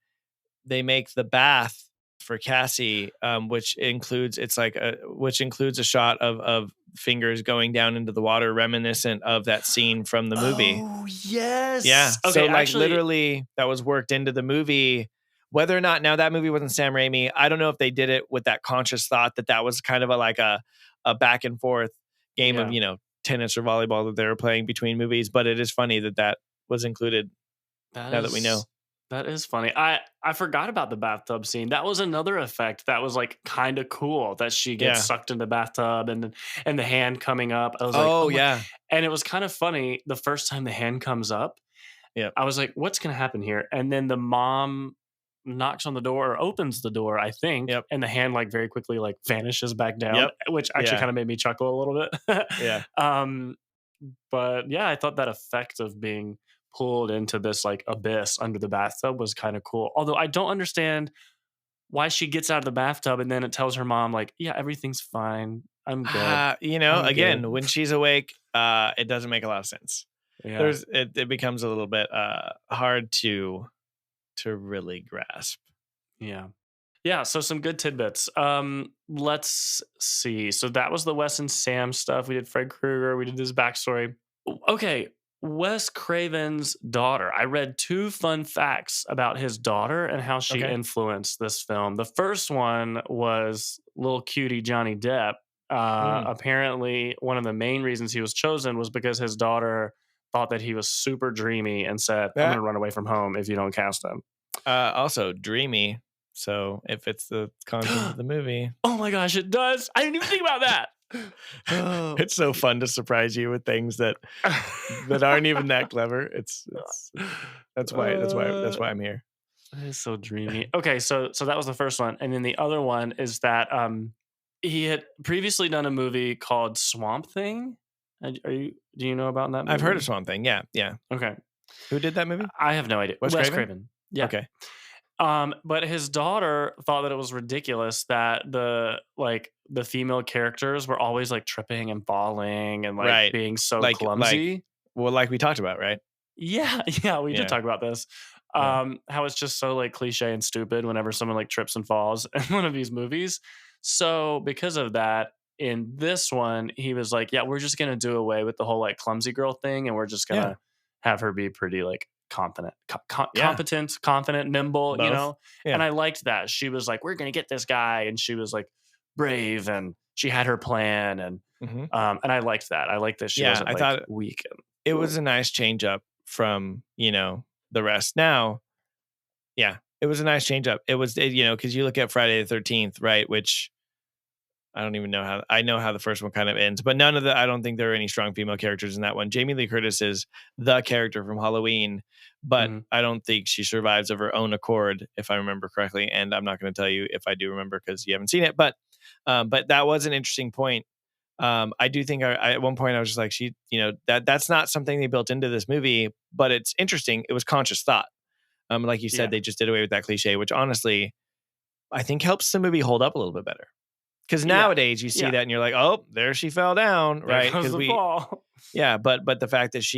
they make the bath for Cassie, which includes a shot of fingers going down into the water, reminiscent of that scene from the movie. Oh Yeah. yes. So Okay, like actually, literally that was worked into the movie. Whether or not now that movie wasn't Sam Raimi, I don't know if they did it with that conscious thought that that was kind of a back and forth game of, yeah. tennis or volleyball that they were playing between movies, but it is funny that that was included That now that we know. is that is funny. I forgot about the bathtub scene. That was another effect that was like kind of cool that she gets Yeah. sucked in the bathtub and the hand coming up. I was like, Oh "Oh my." yeah. And it was kind of funny the first time the hand comes up. Yep. I was like, "What's going to happen here?" And then the mom knocks on the door or opens the door, I think, Yep. and the hand like very quickly like vanishes back down, Yep. which actually Yeah. kind of made me chuckle a little bit. Yeah. um but yeah, I thought that effect of being pulled into this like abyss under the bathtub was kind of cool. Although I don't understand why she gets out of the bathtub and then it tells her mom like, "Yeah, everything's fine. I'm good. I'm good." Again, when she's awake, it doesn't make a lot of sense. Yeah. It becomes a little bit hard to really grasp. Yeah. Yeah, so some good tidbits. Let's see. So that was the Wes and Sam stuff. We did Fred Krueger. We did his backstory. Okay, Wes Craven's daughter. I read two fun facts about his daughter and how she Okay. influenced this film. The first one was little cutie Johnny Depp. Mm. Apparently, one of the main reasons he was chosen was because his daughter thought that he was super dreamy and said, "I'm going That to run away from home if you don't cast him." also dreamy. So if it's the content of the movie, Oh my gosh, it does. I didn't even think about that. Oh. it's so fun to surprise you with things that aren't even that clever. It's that's why I'm here. That is so dreamy. Okay, so that was the first one, and then the other one is that he had previously done a movie called Swamp Thing. Do you know about that I've heard of movie? Swamp Thing. Yeah, yeah. Okay, Who did that movie? I have no idea. Wes Wes Craven. Craven. Yeah. Okay. But his daughter thought that it was ridiculous that the female characters were always like tripping and falling and like Right. being so Like clumsy. well, like we talked about, right? Yeah, yeah, we did Yeah. talk about this. Yeah. How it's just so like cliche and stupid whenever someone like trips and falls in one of these movies. So because of that, in this one, he was like, "Yeah, we're just gonna do away with the whole like clumsy girl thing, and we're just Yeah. gonna have her be pretty like confident, Yeah. competent, confident, nimble, you Both. know." Yeah. And I liked that. She was like, "We're gonna get this guy," and she was like brave and she had her plan, Mhm. and I liked that. I liked that she Yeah, wasn't I like thought weak. it was a nice change up from, the rest. Now, yeah, it was a nice change up. It was, because you look at Friday the 13th, right? Which I don't even know how, I know how the first one kind of ends, but I don't think there are any strong female characters in that one. Jamie Lee Curtis is the character from Halloween, but Mhm. I don't think she survives of her own accord, if I remember correctly. And I'm not going to tell you if I do remember because you haven't seen it, but that was an interesting point. I do think at one point I was just like, that's not something they built into this movie, but it's interesting. It was conscious thought. Like you said, Yeah. they just did away with that cliche, which honestly, I think helps the movie hold up a little bit better. Because nowadays you see that and you're like, oh, there she fell down, There right? goes Because the ball. yeah, but the fact that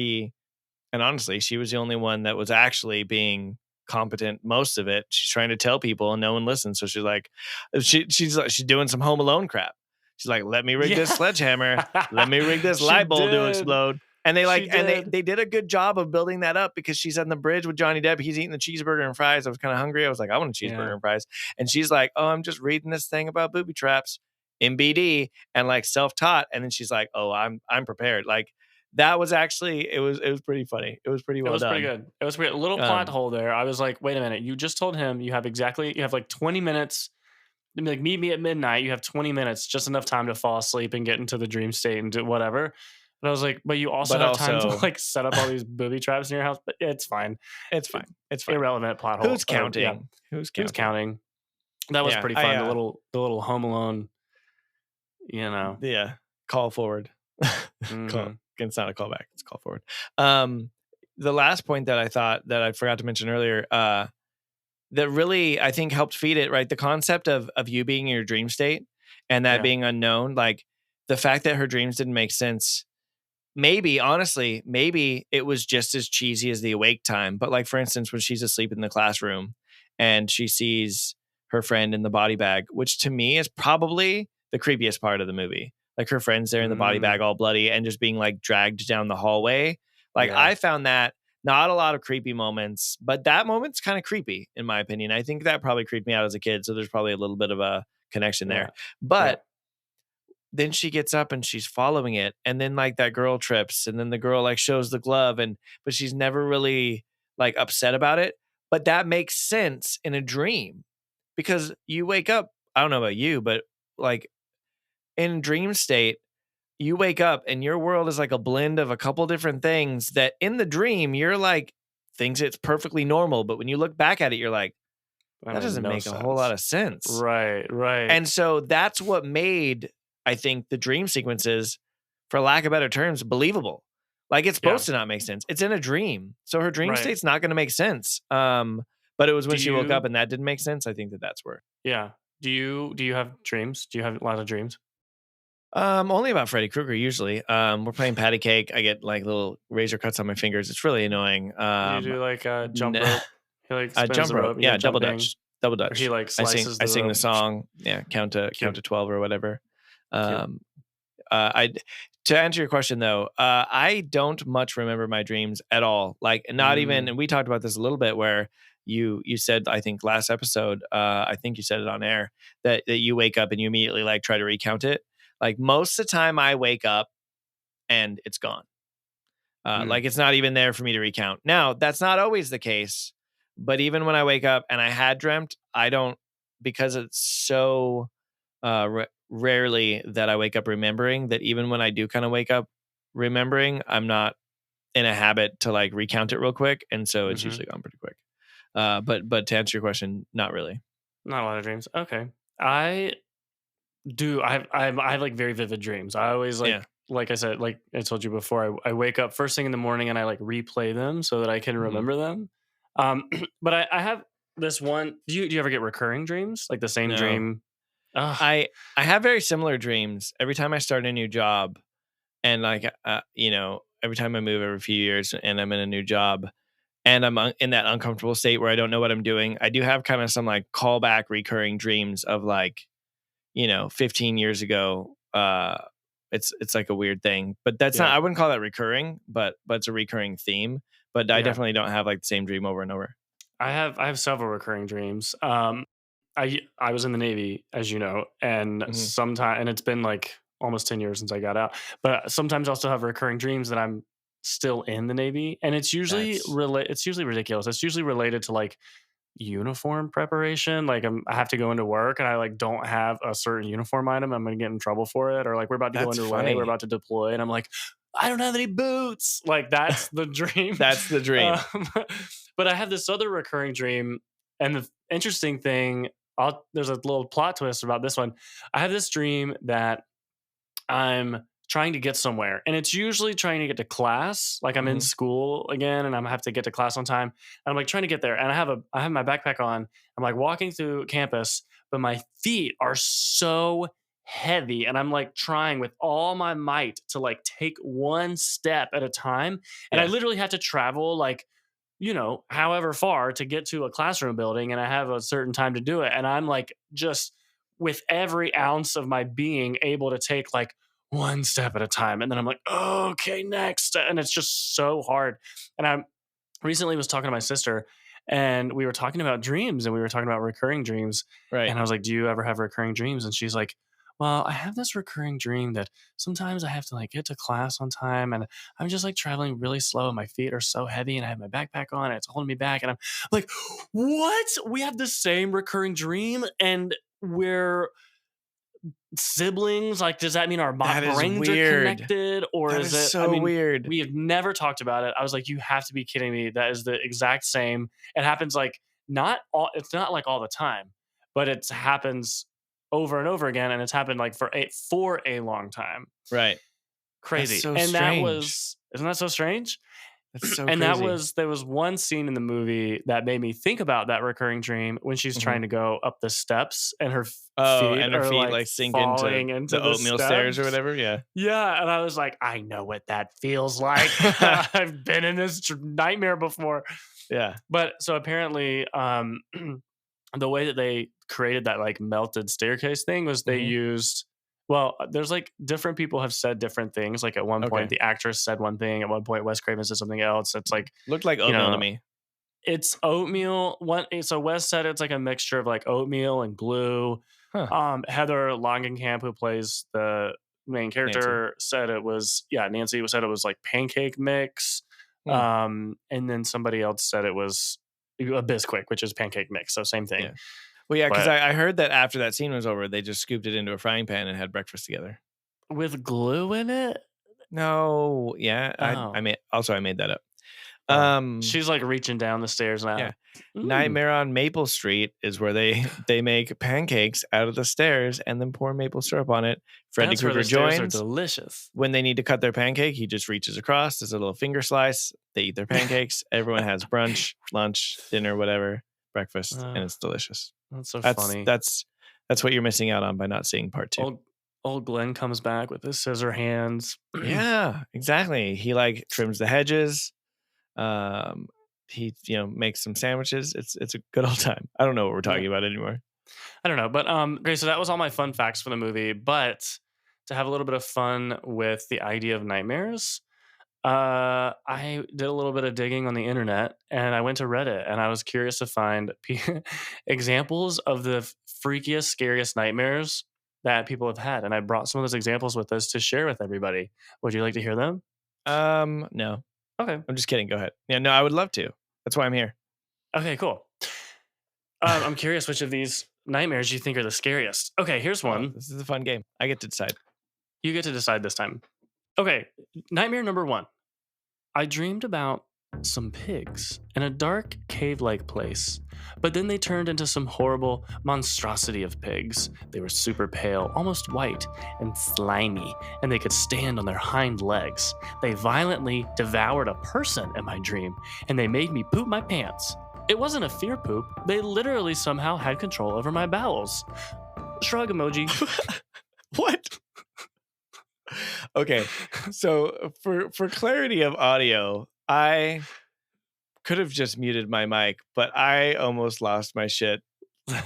and honestly, she was the only one that was actually being competent most of it. She's trying to tell people and no one listens. So she's like, she's doing some Home Alone crap. She's like, let me rig this sledgehammer. Let me rig this light bulb to explode. And they did a good job of building that up because she's on the bridge with Johnny Depp. He's eating the cheeseburger and fries. I was kind of hungry. I was like, I want a cheeseburger and fries. And she's like, oh, I'm just reading this thing about booby traps in BD and like self-taught. And then she's like, oh, I'm prepared. Like that was actually, it was pretty funny. It was pretty well done. Pretty good. It was pretty, a little plot hole there. I was like, wait a minute. You just told him you have like 20 minutes. Like, meet me at midnight. You have 20 minutes, just enough time to fall asleep and get into the dream state and do whatever. But I was like, but you also have time to like set up all these booby traps in your house. But it's fine. It's fine. It's fine. Irrelevant plot hole. Who's counting? Who's counting? That was pretty fun. The little Home Alone, Yeah. Call forward. Mm-hmm. It's not a callback. It's call forward. The last point that I thought that I forgot to mention earlier, that really I think helped feed it, right? The concept of you being in your dream state and that being unknown, like the fact that her dreams didn't make sense. Maybe it was just as cheesy as the awake time. But like, for instance, when she's asleep in the classroom and she sees her friend in the body bag, which to me is probably the creepiest part of the movie. Like her friend's there in the body bag all bloody and just being like dragged down the hallway. Like I found that not a lot of creepy moments, but that moment's kind of creepy in my opinion. I think that probably creeped me out as a kid. So there's probably a little bit of a connection there. But then she gets up and she's following it. And then like that girl trips and then the girl like shows the glove but she's never really like upset about it. But that makes sense in a dream because you wake up. I don't know about you, but like in dream state, you wake up and your world is like a blend of a couple different things that in the dream, you're like thinks it's perfectly normal. But when you look back at it, you're like, that doesn't make a whole lot of sense. Right. And so that's what made, I think, the dream sequences, for lack of better terms, believable. Like it's supposed to not make sense. It's in a dream. So her dream state's not going to make sense. But it was when she woke up and that didn't make sense. I think that's where. Yeah. Do you have dreams? Do you have a lot of dreams? Only about Freddy Krueger usually. We're playing patty cake. I get like little razor cuts on my fingers. It's really annoying. You do like a jump rope. He like spins jump the rope. Yeah, double dutch. Double Or dutch. he like slices I sing rope. the song. Yeah, count to 12 or whatever. I to answer your question though, I don't much remember my dreams at all. Like not even, and we talked about this a little bit where you said, I think last episode, I think you said it on air that you wake up and you immediately like try to recount it. Like most of the time I wake up and it's gone. Like it's not even there for me to recount. Now that's not always the case, but even when I wake up and I had dreamt, I don't, because it's so rarely that I wake up remembering that even when I do kind of wake up remembering, I'm not in a habit to like recount it real quick. And so it's usually gone pretty quick. But to answer your question, not really. Not a lot of dreams. Okay. I have like very vivid dreams. I always like I said, like I told you before, I wake up first thing in the morning and I like replay them so that I can remember them. But I have this one. Do you ever get recurring dreams? Like the same dream? I have very similar dreams every time I start a new job, and like every time I move every few years and I'm in a new job and I'm in that uncomfortable state where I don't know what I'm doing. I do have kind of some like callback recurring dreams of like 15 years ago. It's like a weird thing, but that's not, I wouldn't call that recurring, but it's a recurring theme. But I definitely don't have like the same dream over and over. I have several recurring dreams. I was in the Navy, as you know, and and it's been like almost 10 years since I got out. But sometimes I also have recurring dreams that I'm still in the Navy, and it's usually it's usually ridiculous. It's usually related to like uniform preparation. Like I have to go into work and I like don't have a certain uniform item. I'm gonna get in trouble for it, or like we're about to go underway, we're about to deploy, and I'm like, I don't have any boots. Like that's the dream. That's the dream. But I have this other recurring dream, and the interesting thing, there's a little plot twist about this one. I have this dream that I'm trying to get somewhere, and it's usually trying to get to class. Like I'm in school again, and I have to get to class on time. And I'm like trying to get there, and I have my backpack on. I'm like walking through campus, but my feet are so heavy, and I'm like trying with all my might to like take one step at a time. And I Yeah. literally have to travel like, however far to get to a classroom building, and I have a certain time to do it. And I'm like, just with every ounce of my being able to take like one step at a time. And then I'm like, okay, next. And it's just so hard. And I recently was talking to my sister, and we were talking about dreams, and we were talking about recurring dreams. Right. And I was like, do you ever have recurring dreams? And she's like, well, I have this recurring dream that sometimes I have to like get to class on time, and I'm just like traveling really slow and my feet are so heavy and I have my backpack on and it's holding me back. And I'm like, what? We have the same recurring dream and we're siblings? Like, does that mean our That is brains are weird. connected? Or That is is it so weird. We have never talked about it. I was like, you have to be kidding me. That is the exact same. It happens like it's not like all the time, but it happens over and over again, and it's happened like for a long time. Right. Crazy. That's so and strange. isn't that so strange? That's so And crazy. there was one scene in the movie that made me think about that recurring dream when she's trying to go up the steps and her feet and her are feet like sink falling into the oatmeal stairs or whatever. Yeah. Yeah, and I was like, I know what that feels like. I've been in this nightmare before. Yeah. But so apparently, the way that they created that like melted staircase thing was they used. Well, there's like different people have said different things. Like at one point, the actress said one thing. At one point, Wes Craven said something else. It's like looked like oatmeal to me. It's oatmeal. So Wes said it's like a mixture of like oatmeal and glue. Huh. Heather Langenkamp, who plays the main character, said it was Nancy said it was like pancake mix. And then somebody else said it was a Bisquick, which is pancake mix. So same thing. Yeah. Well, yeah, because I heard that after that scene was over, they just scooped it into a frying pan and had breakfast together. With glue in it? No, yeah. Oh. I made that up. She's like reaching down the stairs now. Yeah. Nightmare on Maple Street is where they make pancakes out of the stairs and then pour maple syrup on it. Freddy Krueger joins. Are delicious. When they need to cut their pancake, he just reaches across, does a little finger slice. They eat their pancakes. Everyone has brunch, lunch, dinner, whatever, breakfast, and it's delicious. That's so funny. That's what you're missing out on by not seeing part 2. Old Glenn comes back with his scissor hands. Yeah, exactly. He like trims the hedges. He makes some sandwiches. It's a good old time. I don't know what we're talking about anymore. I don't know, but okay, so that was all my fun facts for the movie. But to have a little bit of fun with the idea of nightmares, I did a little bit of digging on the internet, and I went to Reddit, and I was curious to find examples of the freakiest, scariest nightmares that people have had. And I brought some of those examples with us to share with everybody. Would you like to hear them? No. Okay. I'm just kidding. Go ahead. Yeah, no, I would love to. That's why I'm here. Okay, cool. I'm curious which of these nightmares you think are the scariest. Okay, here's one. This is a fun game. I get to decide. You get to decide this time. Okay, nightmare number 1. I dreamed about some pigs in a dark cave-like place, but then they turned into some horrible monstrosity of pigs. They were super pale, almost white, and slimy, and they could stand on their hind legs. They violently devoured a person in my dream, and they made me poop my pants. It wasn't a fear poop. They literally somehow had control over my bowels. Shrug emoji. What? Okay, so for clarity of audio, I could have just muted my mic, but I almost lost my shit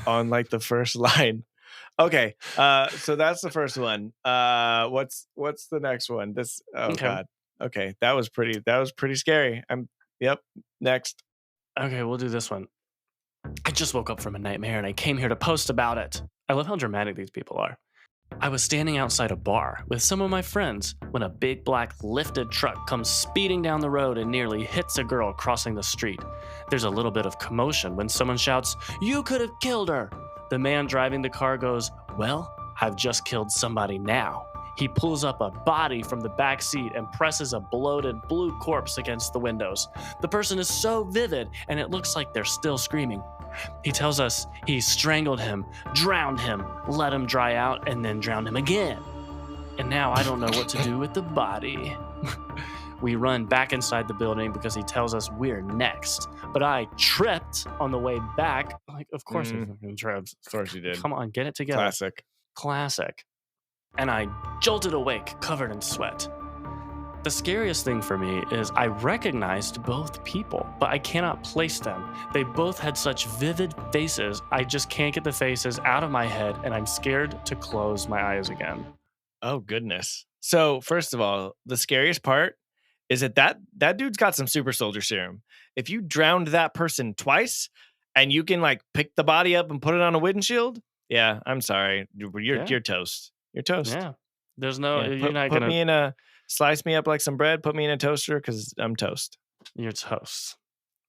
on like the first line. Okay, so that's the first one. What's the next one? God. Okay, that was pretty scary. Yep. Next. Okay, we'll do this one. I just woke up from a nightmare and I came here to post about it. I love how dramatic these people are. I was standing outside a bar with some of my friends when a big black lifted truck comes speeding down the road and nearly hits a girl crossing the street. There's a little bit of commotion when someone shouts, "You could have killed her!" The man driving the car goes, "Well, I've just killed somebody now." He pulls up a body from the back seat and presses a bloated blue corpse against the windows. The person is so vivid, and it looks like they're still screaming. He tells us he strangled him, drowned him, let him dry out, and then drowned him again. And now I don't know what to do with the body. We run back inside the building because he tells us we're next. But I tripped on the way back. Like, of course you fucking tripped. Of course you did. Come on, get it together. Classic. and I jolted awake, covered in sweat. The scariest thing for me is I recognized both people, but I cannot place them. They both had such vivid faces, I just can't get the faces out of my head, and I'm scared to close my eyes again. Oh, goodness. So, first of all, the scariest part is that dude's got some super soldier serum. If you drowned that person twice and you can like pick the body up and put it on a windshield, yeah, I'm sorry. You're toast. You're toast. Yeah. There's no, Yeah, you're not put going me to, in a slice me up like some bread, put me in a toaster because I'm toast. you're toast.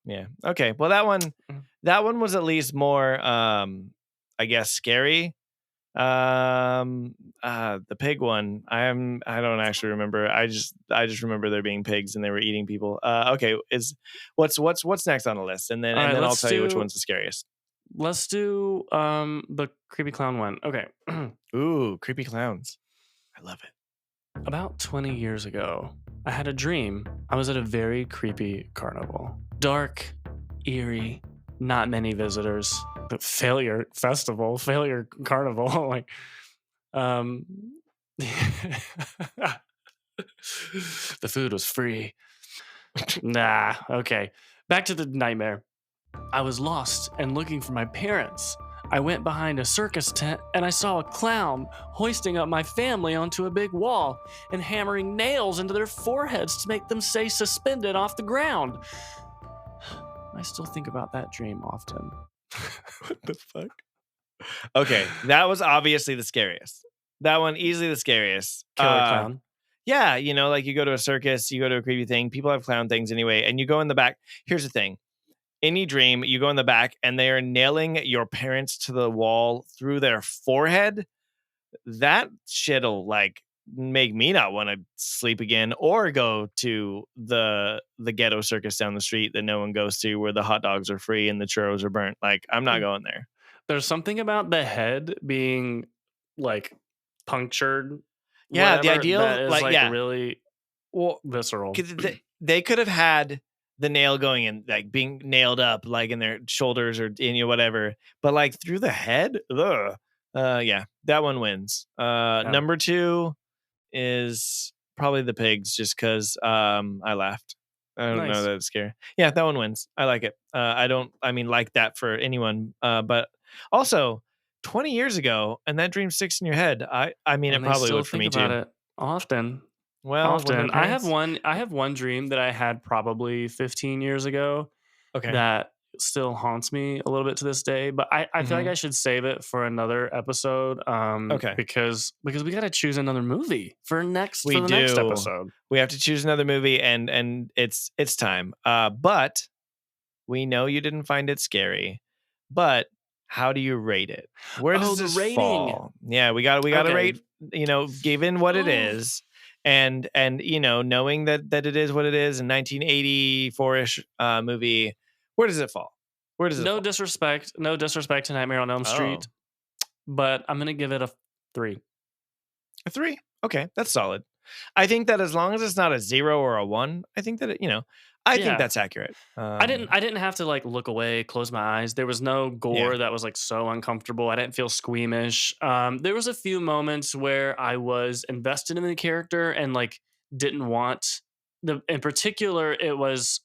Yeah. Okay. Well, that one was at least more I guess scary. The pig one, I don't actually remember. I just remember there being pigs and they were eating people. Okay, what's next on the list? And then All right, I'll tell you which one's the scariest. Let's do the creepy clown one. Okay. Ooh, creepy clowns. I love it. About 20 years ago, I had a dream. I was at a very creepy carnival. Dark, eerie, not many visitors. The failure carnival. Like, the food was free. Nah, okay. Back to the nightmare. I was lost and looking for my parents. I went behind a circus tent and I saw a clown hoisting up my family onto a big wall and hammering nails into their foreheads to make them stay suspended off the ground. I still think about that dream often. What the fuck? Okay, that was obviously the scariest. That one easily the scariest. Killer clown. Yeah, like you go to a circus, you go to a creepy thing. People have clown things anyway, and you go in the back. Here's the thing. Any dream, you go in the back and they are nailing your parents to the wall through their forehead. That shit'll like make me not want to sleep again or go to the ghetto circus down the street that no one goes to where the hot dogs are free and the churros are burnt. Like, I'm not going there. There's something about the head being like punctured. Yeah, the ideal that is yeah. really visceral. They could have had the nail going in, like being nailed up, like in their shoulders or in whatever, but like through the head. Ugh. Yeah, that one wins. Number 2 is probably the pigs, just because I laughed. I don't know that it's scary. Yeah, that one wins. I like it. Like that for anyone. But also 20 years ago, and that dream sticks in your head. I mean, it probably would for me too. It often. Well, often. I have one dream that I had probably 15 years ago. Okay. That still haunts me a little bit to this day, but I feel like I should save it for another episode. Okay. Because we got to choose another movie for the next episode. We have to choose another movie, and it's time. But we know you didn't find it scary. But how do you rate it? Where does this fall? Yeah, we got to rate. Given what it is. And knowing that it is what it is, a 1984-ish movie, where does it fall? No disrespect to Nightmare on Elm Street, but I'm gonna give it a 3. A 3? Okay, that's solid. I think that as long as it's not a 0 or a 1, I think that I think that's accurate. I didn't have to like look away, close my eyes. There was no gore that was like so uncomfortable. I didn't feel squeamish. There was a few moments where I was invested in the character and like didn't want in particular. It was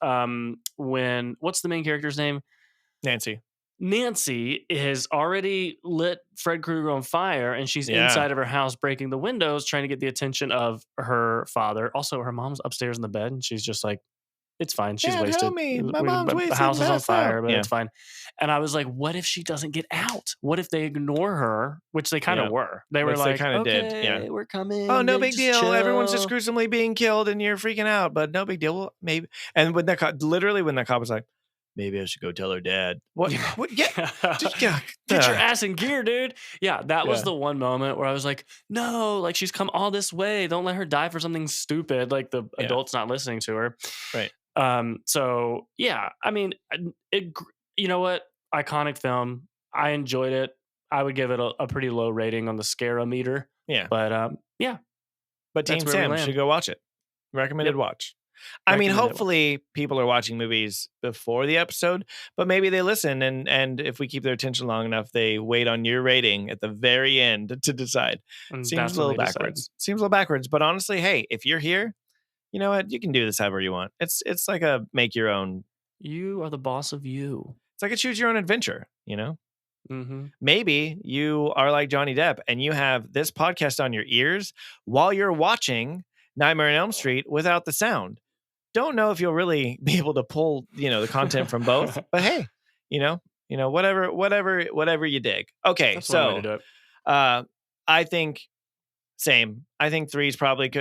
when what's the main character's name? Nancy has already lit Fred Krueger on fire, and she's inside of her house breaking the windows, trying to get the attention of her father. Also, her mom's upstairs in the bed, and she's just like, it's fine. She's wasted. Help me. My mom's wasted. The house is on fire, but it's fine. And I was like, what if she doesn't get out? What if they ignore her? Which they kind of were. They were like, kind of did. Yeah, we're coming. Oh, no big deal. Chill. Everyone's just gruesomely being killed and you're freaking out, but no big deal. Well, maybe. And when that cop was like, maybe I should go tell her dad. What? Get your ass in gear, dude. Yeah, that was the one moment where I was like, no, like she's come all this way. Don't let her die for something stupid. Like the adult's not listening to her. Right. So yeah, I mean, you know what? Iconic film. I enjoyed it. I would give it a pretty low rating on the Scare-O-meter. Yeah. But yeah. But Team Sam should go watch it. Recommended watch. I mean, Recommend it. hopefully people are watching movies before the episode, but maybe they listen and if we keep their attention long enough, they wait on your rating at the very end to decide. And Seems that's a when little they decide. backwards. Seems a little backwards, but honestly, hey, if you're here, you know what? You can do this however you want. It's like a make your own. You are the boss of you. It's like a choose your own adventure, you know? Mm-hmm. Maybe you are like Johnny Depp and you have this podcast on your ears while you're watching Nightmare on Elm Street without the sound. Don't know if you'll really be able to pull, the content from both, but hey, whatever you dig. Okay, That's one way to do it. I think same. I think 3 is probably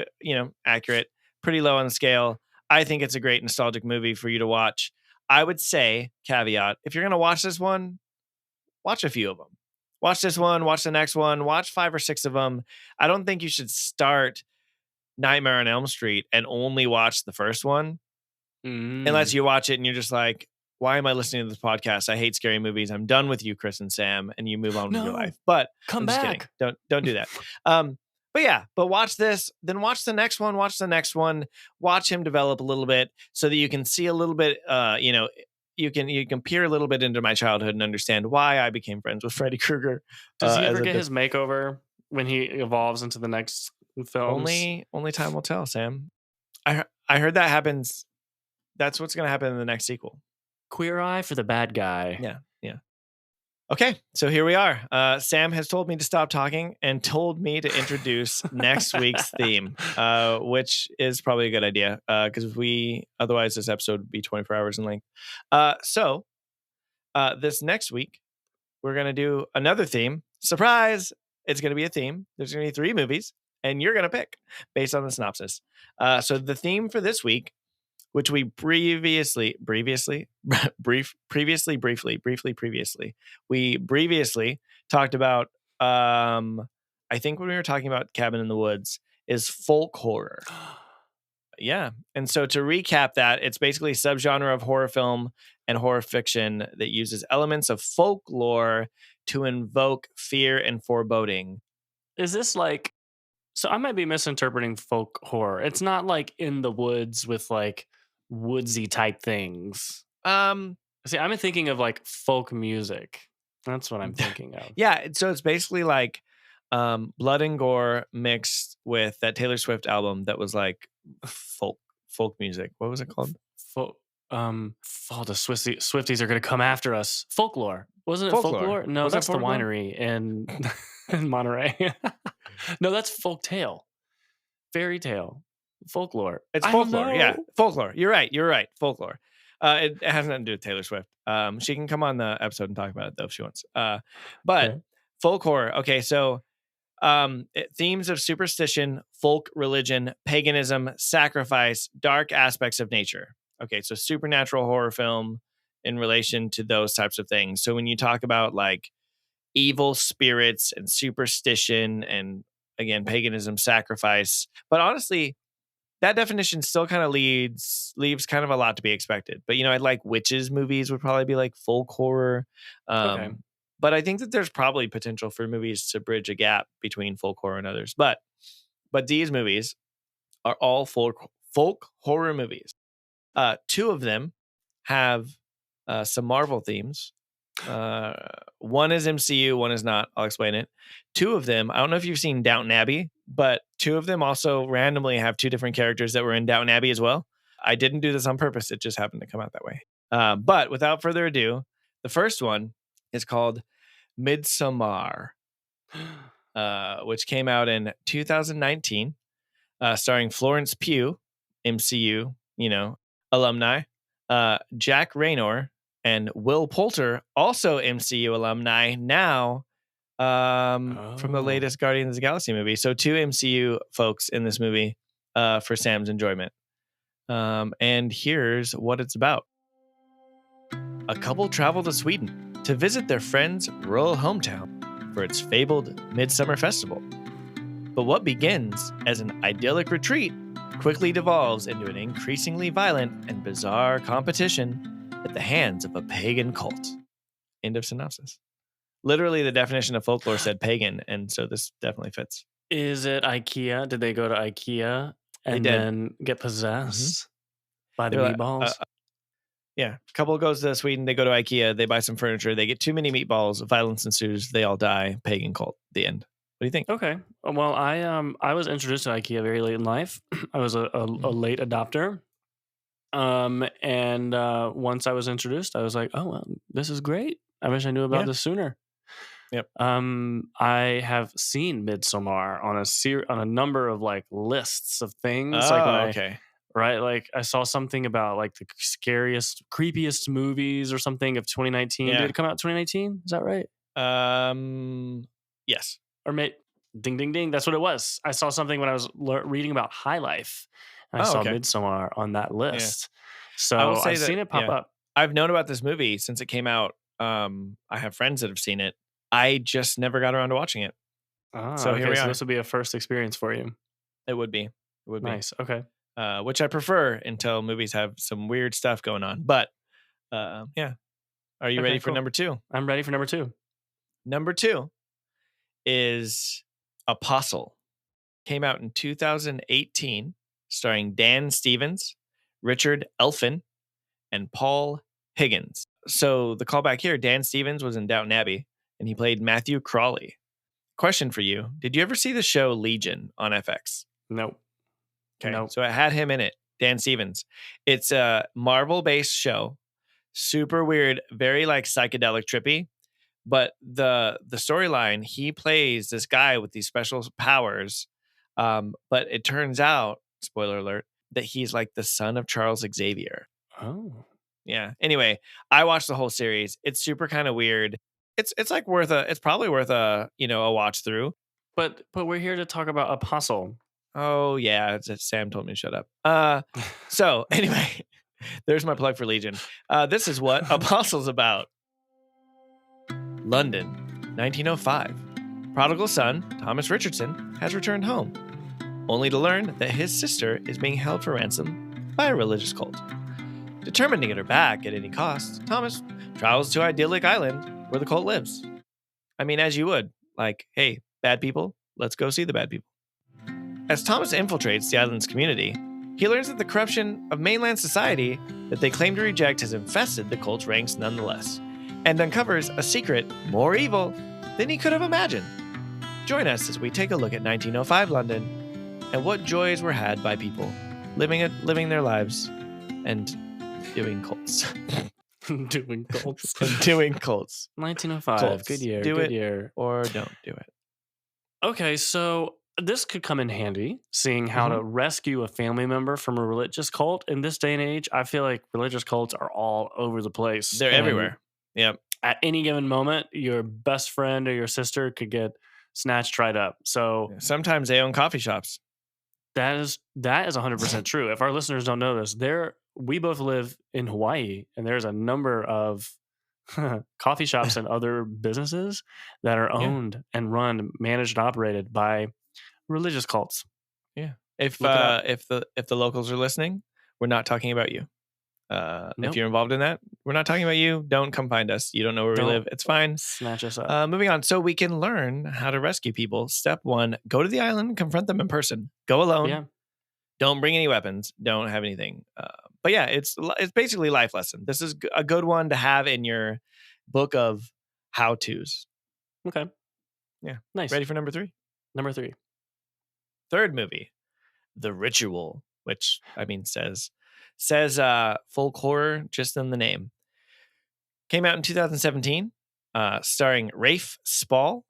accurate, pretty low on the scale. I think it's a great nostalgic movie for you to watch. I would say, caveat, if you're going to watch this one, watch a few of them. Watch this one, watch the next one, watch 5 or 6 of them. I don't think you should start Nightmare on Elm Street and only watch the first one. Unless you watch it and you're just like, why am I listening to this podcast? I hate scary movies. I'm done with you, Chris and Sam, and you move on with your life. But come I'm just back. kidding. Don't do that. But watch this, then watch the next one, watch him develop a little bit so that you can see a little bit, you can peer a little bit into my childhood and understand why I became friends with Freddy Krueger. Does he ever get his makeover when he evolves into the next films? Only time will tell, Sam. I heard that happens. That's what's going to happen in the next sequel. Queer eye for the bad guy. Yeah. Okay, so here we are. Sam has told me to stop talking and told me to introduce next week's theme, which is probably a good idea because otherwise this episode would be 24 hours in length. So this next week, we're going to do another theme. Surprise! It's going to be a theme. There's going to be 3 movies, and you're going to pick based on the synopsis. So the theme for this week, which we previously talked about, I think when we were talking about Cabin in the Woods, is folk horror. Yeah. And so to recap that, it's basically a subgenre of horror film and horror fiction that uses elements of folklore to invoke fear and foreboding. Is this like, so I might be misinterpreting folk horror. It's not like in the woods with like woodsy type things. See, I'm thinking of like folk music. That's what I'm thinking of. Yeah, so it's basically like blood and gore mixed with that Taylor Swift album that was like folk music. What was it called? The Swifties are going to come after us. Folklore. Wasn't it folklore? No, that's the winery in Monterey. No, that's folk tale. Fairy tale. Folklore. It's folklore. Yeah, folklore. You're right. Folklore. It has nothing to do with Taylor Swift. She can come on the episode and talk about it though if she wants. But folk horror. Okay, so themes of superstition, folk religion, paganism, sacrifice, dark aspects of nature. Okay, so supernatural horror film in relation to those types of things. So when you talk about like evil spirits and superstition and again paganism, sacrifice, but honestly, that definition still kind of leaves kind of a lot to be expected. But I'd like witches movies would probably be like folk horror. Okay. But I think that there's probably potential for movies to bridge a gap between folk horror and others. But these movies are all folk horror movies. 2 of them have some Marvel themes. One is MCU, one is not. I'll explain it. 2 of them, I don't know if you've seen Downton Abbey, but 2 of them also randomly have 2 different characters that were in Downton Abbey as well. I didn't do this on purpose. It just happened to come out that way. But without further ado, the first one is called Midsommar, which came out in 2019, starring Florence Pugh, MCU, alumni, Jack Raynor, and Will Poulter, also MCU alumni, now from the latest Guardians of the Galaxy movie. So 2 MCU folks in this movie for Sam's enjoyment. And here's what it's about. A couple travel to Sweden to visit their friend's rural hometown for its fabled Midsummer Festival. But what begins as an idyllic retreat quickly devolves into an increasingly violent and bizarre competition at the hands of a pagan cult. End of synopsis. Literally, the definition of folklore said pagan, and so this definitely fits. Is it IKEA? Did they go to IKEA and then get possessed? Buy the They're like, meatballs. yeah. Couple goes to Sweden. They go to IKEA. They buy some furniture. They get too many meatballs. Violence ensues. They all die. Pagan cult. The end. What do you think? Okay. Well, I was introduced to IKEA very late in life. I was a late adopter. And once I was introduced, I was like, oh, well, this is great. I wish I knew about this sooner. Yep. I have seen Midsommar on a number of like lists of things. Oh, okay. Right, like I saw something about like the scariest, creepiest movies or something of 2019. Yeah. Did it come out in 2019? Is that right? Yes. Or ding, ding, ding. That's what it was. I saw something when I was reading about High Life. And I saw Midsommar on that list. Yeah. So I've seen it pop up. I've known about this movie since it came out. I have friends that have seen it. I just never got around to watching it. So here we are. So this would be a first experience for you. It would be. It would be. Nice. Okay. Which I prefer until movies have some weird stuff going on. But yeah. Are you ready for number 2? I'm ready for number 2. Number 2 is Apostle. Came out in 2018, starring Dan Stevens, Richard Elfin, and Paul Higgins. So the callback here, Dan Stevens was in Downton Abbey, and he played Matthew Crawley. Question for you. Did you ever see the show Legion on FX? Nope. Okay. Nope. So it had him in it, Dan Stevens. It's a Marvel-based show. Super weird, very like psychedelic trippy. But the storyline, he plays this guy with these special powers. But it turns out, spoiler alert, that he's like the son of Charles Xavier. Oh. Yeah. Anyway, I watched the whole series. It's super kind of weird. It's probably worth a watch through. But we're here to talk about Apostle. Oh yeah, Sam told me to shut up. So anyway, there's my plug for Legion. This is what Apostle's about. London, 1905. Prodigal son, Thomas Richardson, has returned home, only to learn that his sister is being held for ransom by a religious cult. Determined to get her back at any cost, Thomas travels to idyllic island where the cult lives. I mean, as you would. Like, hey, bad people, let's go see the bad people. As Thomas infiltrates the island's community, he learns that the corruption of mainland society that they claim to reject has infested the cult's ranks nonetheless, and uncovers a secret more evil than he could have imagined. Join us as we take a look at 1905 London and what joys were had by people living their lives and doing cults. Doing cults. Doing cults. 1905. Cults. Good year. Do good it year. Or don't do it. Okay, so this could come in handy, seeing how to rescue a family member from a religious cult. In this day and age, I feel like religious cults are all over the place. They're everywhere. Yep. At any given moment, your best friend or your sister could get snatched right up. So sometimes they own coffee shops. That is 100% true. If our listeners don't know this, we both live in Hawaii, and there's a number of coffee shops and other businesses that are owned and run, managed, and operated by religious cults. Yeah. If the locals are listening, we're not talking about you. Nope. If you're involved in that, we're not talking about you. Don't come find us. You don't know where we live. It's fine. Snatch us up. Moving on. So we can learn how to rescue people. Step 1, go to the island and confront them in person. Go alone. Yeah. Don't bring any weapons. Don't have anything. But yeah, it's basically a life lesson. This is a good one to have in your book of how-tos. Okay. Yeah. Nice. Ready for number 3? Number 3. Third movie, The Ritual, which says folk horror just in the name. Came out in 2017, starring Rafe Spall,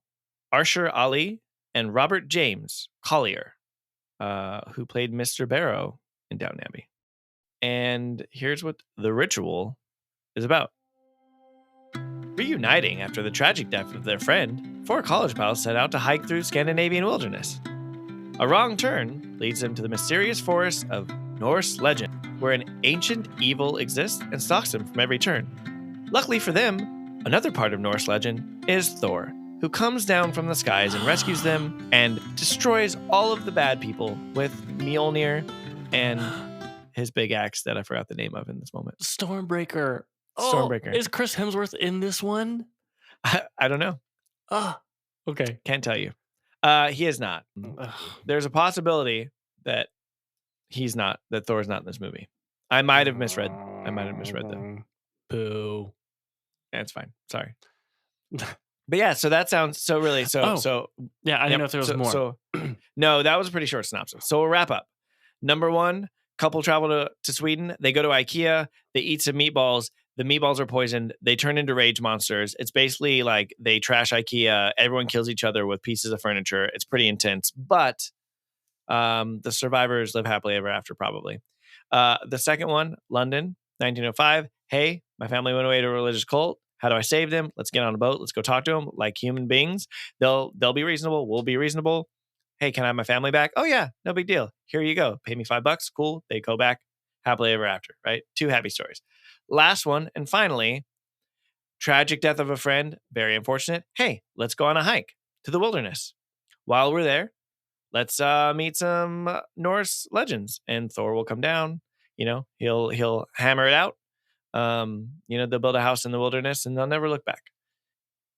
Arshur Ali, and Robert James Collier, who played Mr. Barrow in Downton Abbey. And here's what The Ritual is about. Reuniting after the tragic death of their friend, 4 college pals set out to hike through Scandinavian wilderness. A wrong turn leads them to the mysterious forest of Norse legend, where an ancient evil exists and stalks them from every turn. Luckily for them, another part of Norse legend is Thor, who comes down from the skies and rescues them and destroys all of the bad people with Mjolnir and his big axe that I forgot the name of in this moment. Stormbreaker. Stormbreaker. Is Chris Hemsworth in this one? I don't know. Okay. Can't tell you. He is not. There's a possibility that Thor's not in this movie. I might have misread though. Boo. That's fine. Sorry. But yeah, so that sounds so really so yeah, I didn't know if there was more. So no, that was a pretty short synopsis. So we'll wrap up. Number one, couple travel to Sweden. They go to IKEA. They eat some meatballs. The meatballs are poisoned. They turn into rage monsters. It's basically like they trash IKEA. Everyone kills each other with pieces of furniture. It's pretty intense. But the survivors live happily ever after, probably. The second one, London, 1905. Hey, my family went away to a religious cult. How do I save them? Let's get on a boat. Let's go talk to them like human beings. They'll be reasonable. We'll be reasonable. Hey, can I have my family back? Oh yeah, no big deal. Here you go. Pay me $5. Cool. They go back happily ever after, right? 2 happy stories. Last one. And finally, tragic death of a friend. Very unfortunate. Hey, let's go on a hike to the wilderness. While we're there, let's meet some Norse legends, and Thor will come down. You know, he'll hammer it out. You know, they'll build a house in the wilderness and they'll never look back.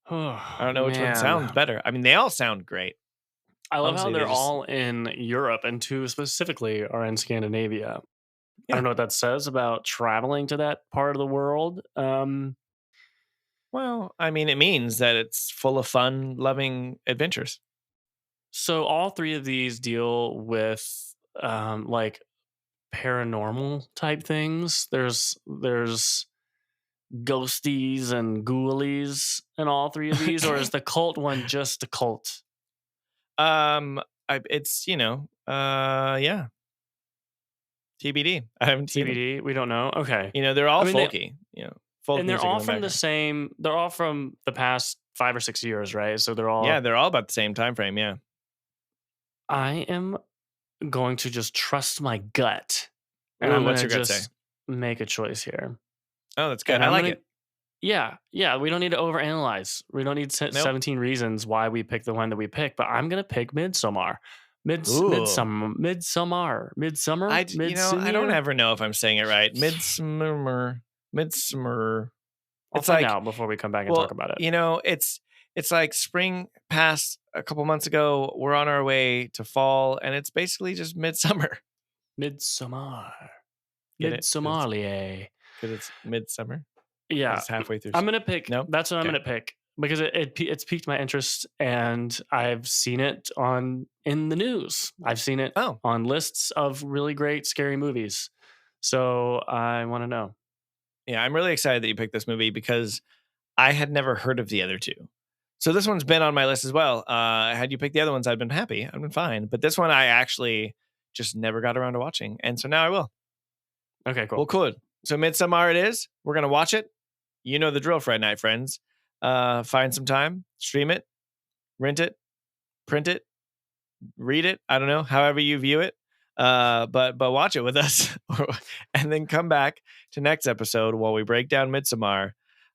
I don't know which one sounds better. I mean, they all sound great. I love how they're all in Europe, and 2 specifically are in Scandinavia. I don't know what that says about traveling to that part of the world. Well, I mean, it means that it's full of fun, loving adventures. So all 3 of these deal with like paranormal type things. There's ghosties and ghoulies in all 3 of these, or is the cult one just a cult? It's yeah. TBD. I haven't seen TBD. We don't know. Okay. You know, they're all folky. Folk and they're all from the same. They're all from the past 5 or 6 years, right? So they're all they're all about the same time frame. Yeah. I am going to just trust my gut. And Ooh, I'm what's going your to gut say? just make a choice here. Oh, that's good. I like it. Yeah. We don't need to overanalyze. We don't need 17 reasons why we pick the one that we pick, but I'm going to pick Midsommar. Midsummer. I don't ever know if I'm saying it right. Midsummer. I'll find out before we come back and talk about it. You know, it's like spring passed a couple months ago. We're on our way to fall, and it's basically just midsummer. Midsummer. Midsummerlier. Because it's midsummer. Yeah. It's halfway through. I'm going to pick. No? That's what I'm going to pick. Because it's piqued my interest, and I've seen it in the news. I've seen it on lists of really great scary movies. So I want to know. Yeah, I'm really excited that you picked this movie because I had never heard of the other 2. So this one's been on my list as well. Had you picked the other ones, I'd been happy. I'd been fine. But this one I actually just never got around to watching. And so now I will. Okay, cool. Well, cool. So Midsommar it is. We're going to watch it. You know the drill, Fright Night friends. Find some time, stream it, rent it, print it, read it. I don't know, however you view it. But watch it with us, and then come back to next episode while we break down Midsommar.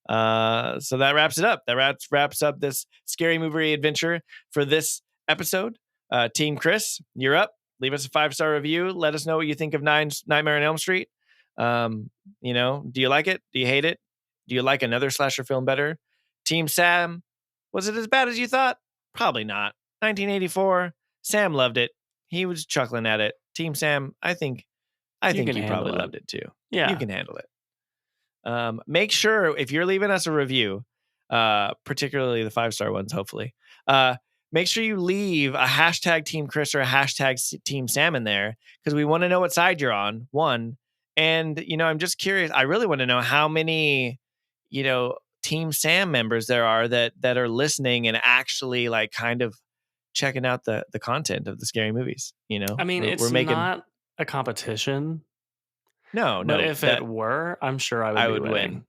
So that wraps it up. That wraps up this scary movie adventure for this episode. Team Chris, you're up. Leave us a 5-star review. Let us know what you think of Nightmare on Elm Street. You know, do you like it? Do you hate it? Do you like another slasher film better? Team Sam, was it as bad as you thought? Probably not. 1984, Sam loved it. He was chuckling at it. Team Sam, I think you probably loved it too. Yeah. You can handle it. Make sure if you're leaving us a review, particularly the 5-star ones, hopefully, make sure you leave a hashtag Team Chris or a hashtag Team Sam in there, because we want to know what side you're on, one. And, you know, I'm just curious. I really want to know how many, you know, Team Sam members there are that are listening and actually like kind of checking out the content of the scary movies. You know, I mean, it's not a competition. No, but if it were, I'm sure I would win.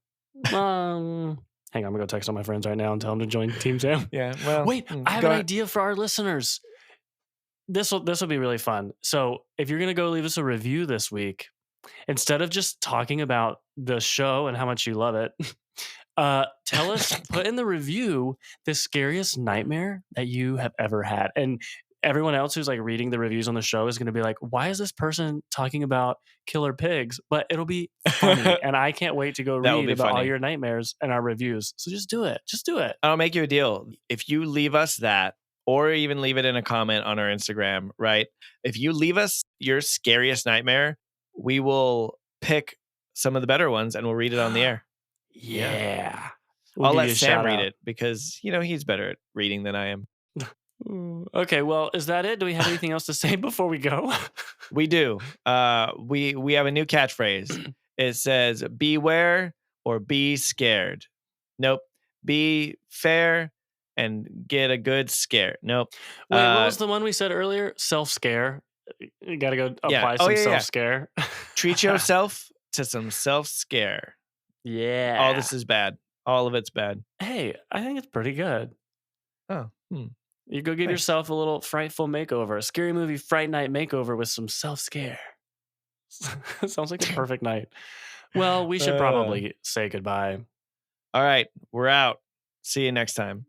Hang on, I'm gonna go text all my friends right now and tell them to join Team Sam. Yeah. Well, wait, I have an idea for our listeners. This will be really fun. So if you're gonna go leave us a review this week, instead of just talking about the show and how much you love it, tell us, put in the review the scariest nightmare that you have ever had. And everyone else who's like reading the reviews on the show is going to be like, why is this person talking about killer pigs? But it'll be funny. And I can't wait to go read about all your nightmares and our reviews. So just do it. Just do it. I'll make you a deal. If you leave us that, or even leave it in a comment on our Instagram, right? If you leave us your scariest nightmare, we will pick some of the better ones and we'll read it on the air. Yeah. We'll I'll give let you a Sam shout read out. it because, he's better at reading than I am. Okay, well, is that it? Do we have anything else to say before we go? We do. We have a new catchphrase. It says, beware or be scared. Nope. Be fair and get a good scare. Nope. Wait, what was the one we said earlier? Self-scare. You got to go apply Oh, some yeah. self-scare. Treat yourself to some self-scare. Yeah. All this is bad. All of it's bad. Hey, I think it's pretty good. Oh, You go give yourself a little frightful makeover, a scary movie Fright Night makeover with some self-scare. Sounds like a perfect night. Well, we should probably say goodbye. All right, we're out. See you next time.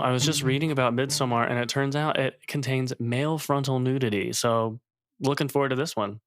I was just reading about Midsommar, and it turns out it contains male frontal nudity. So, looking forward to this one.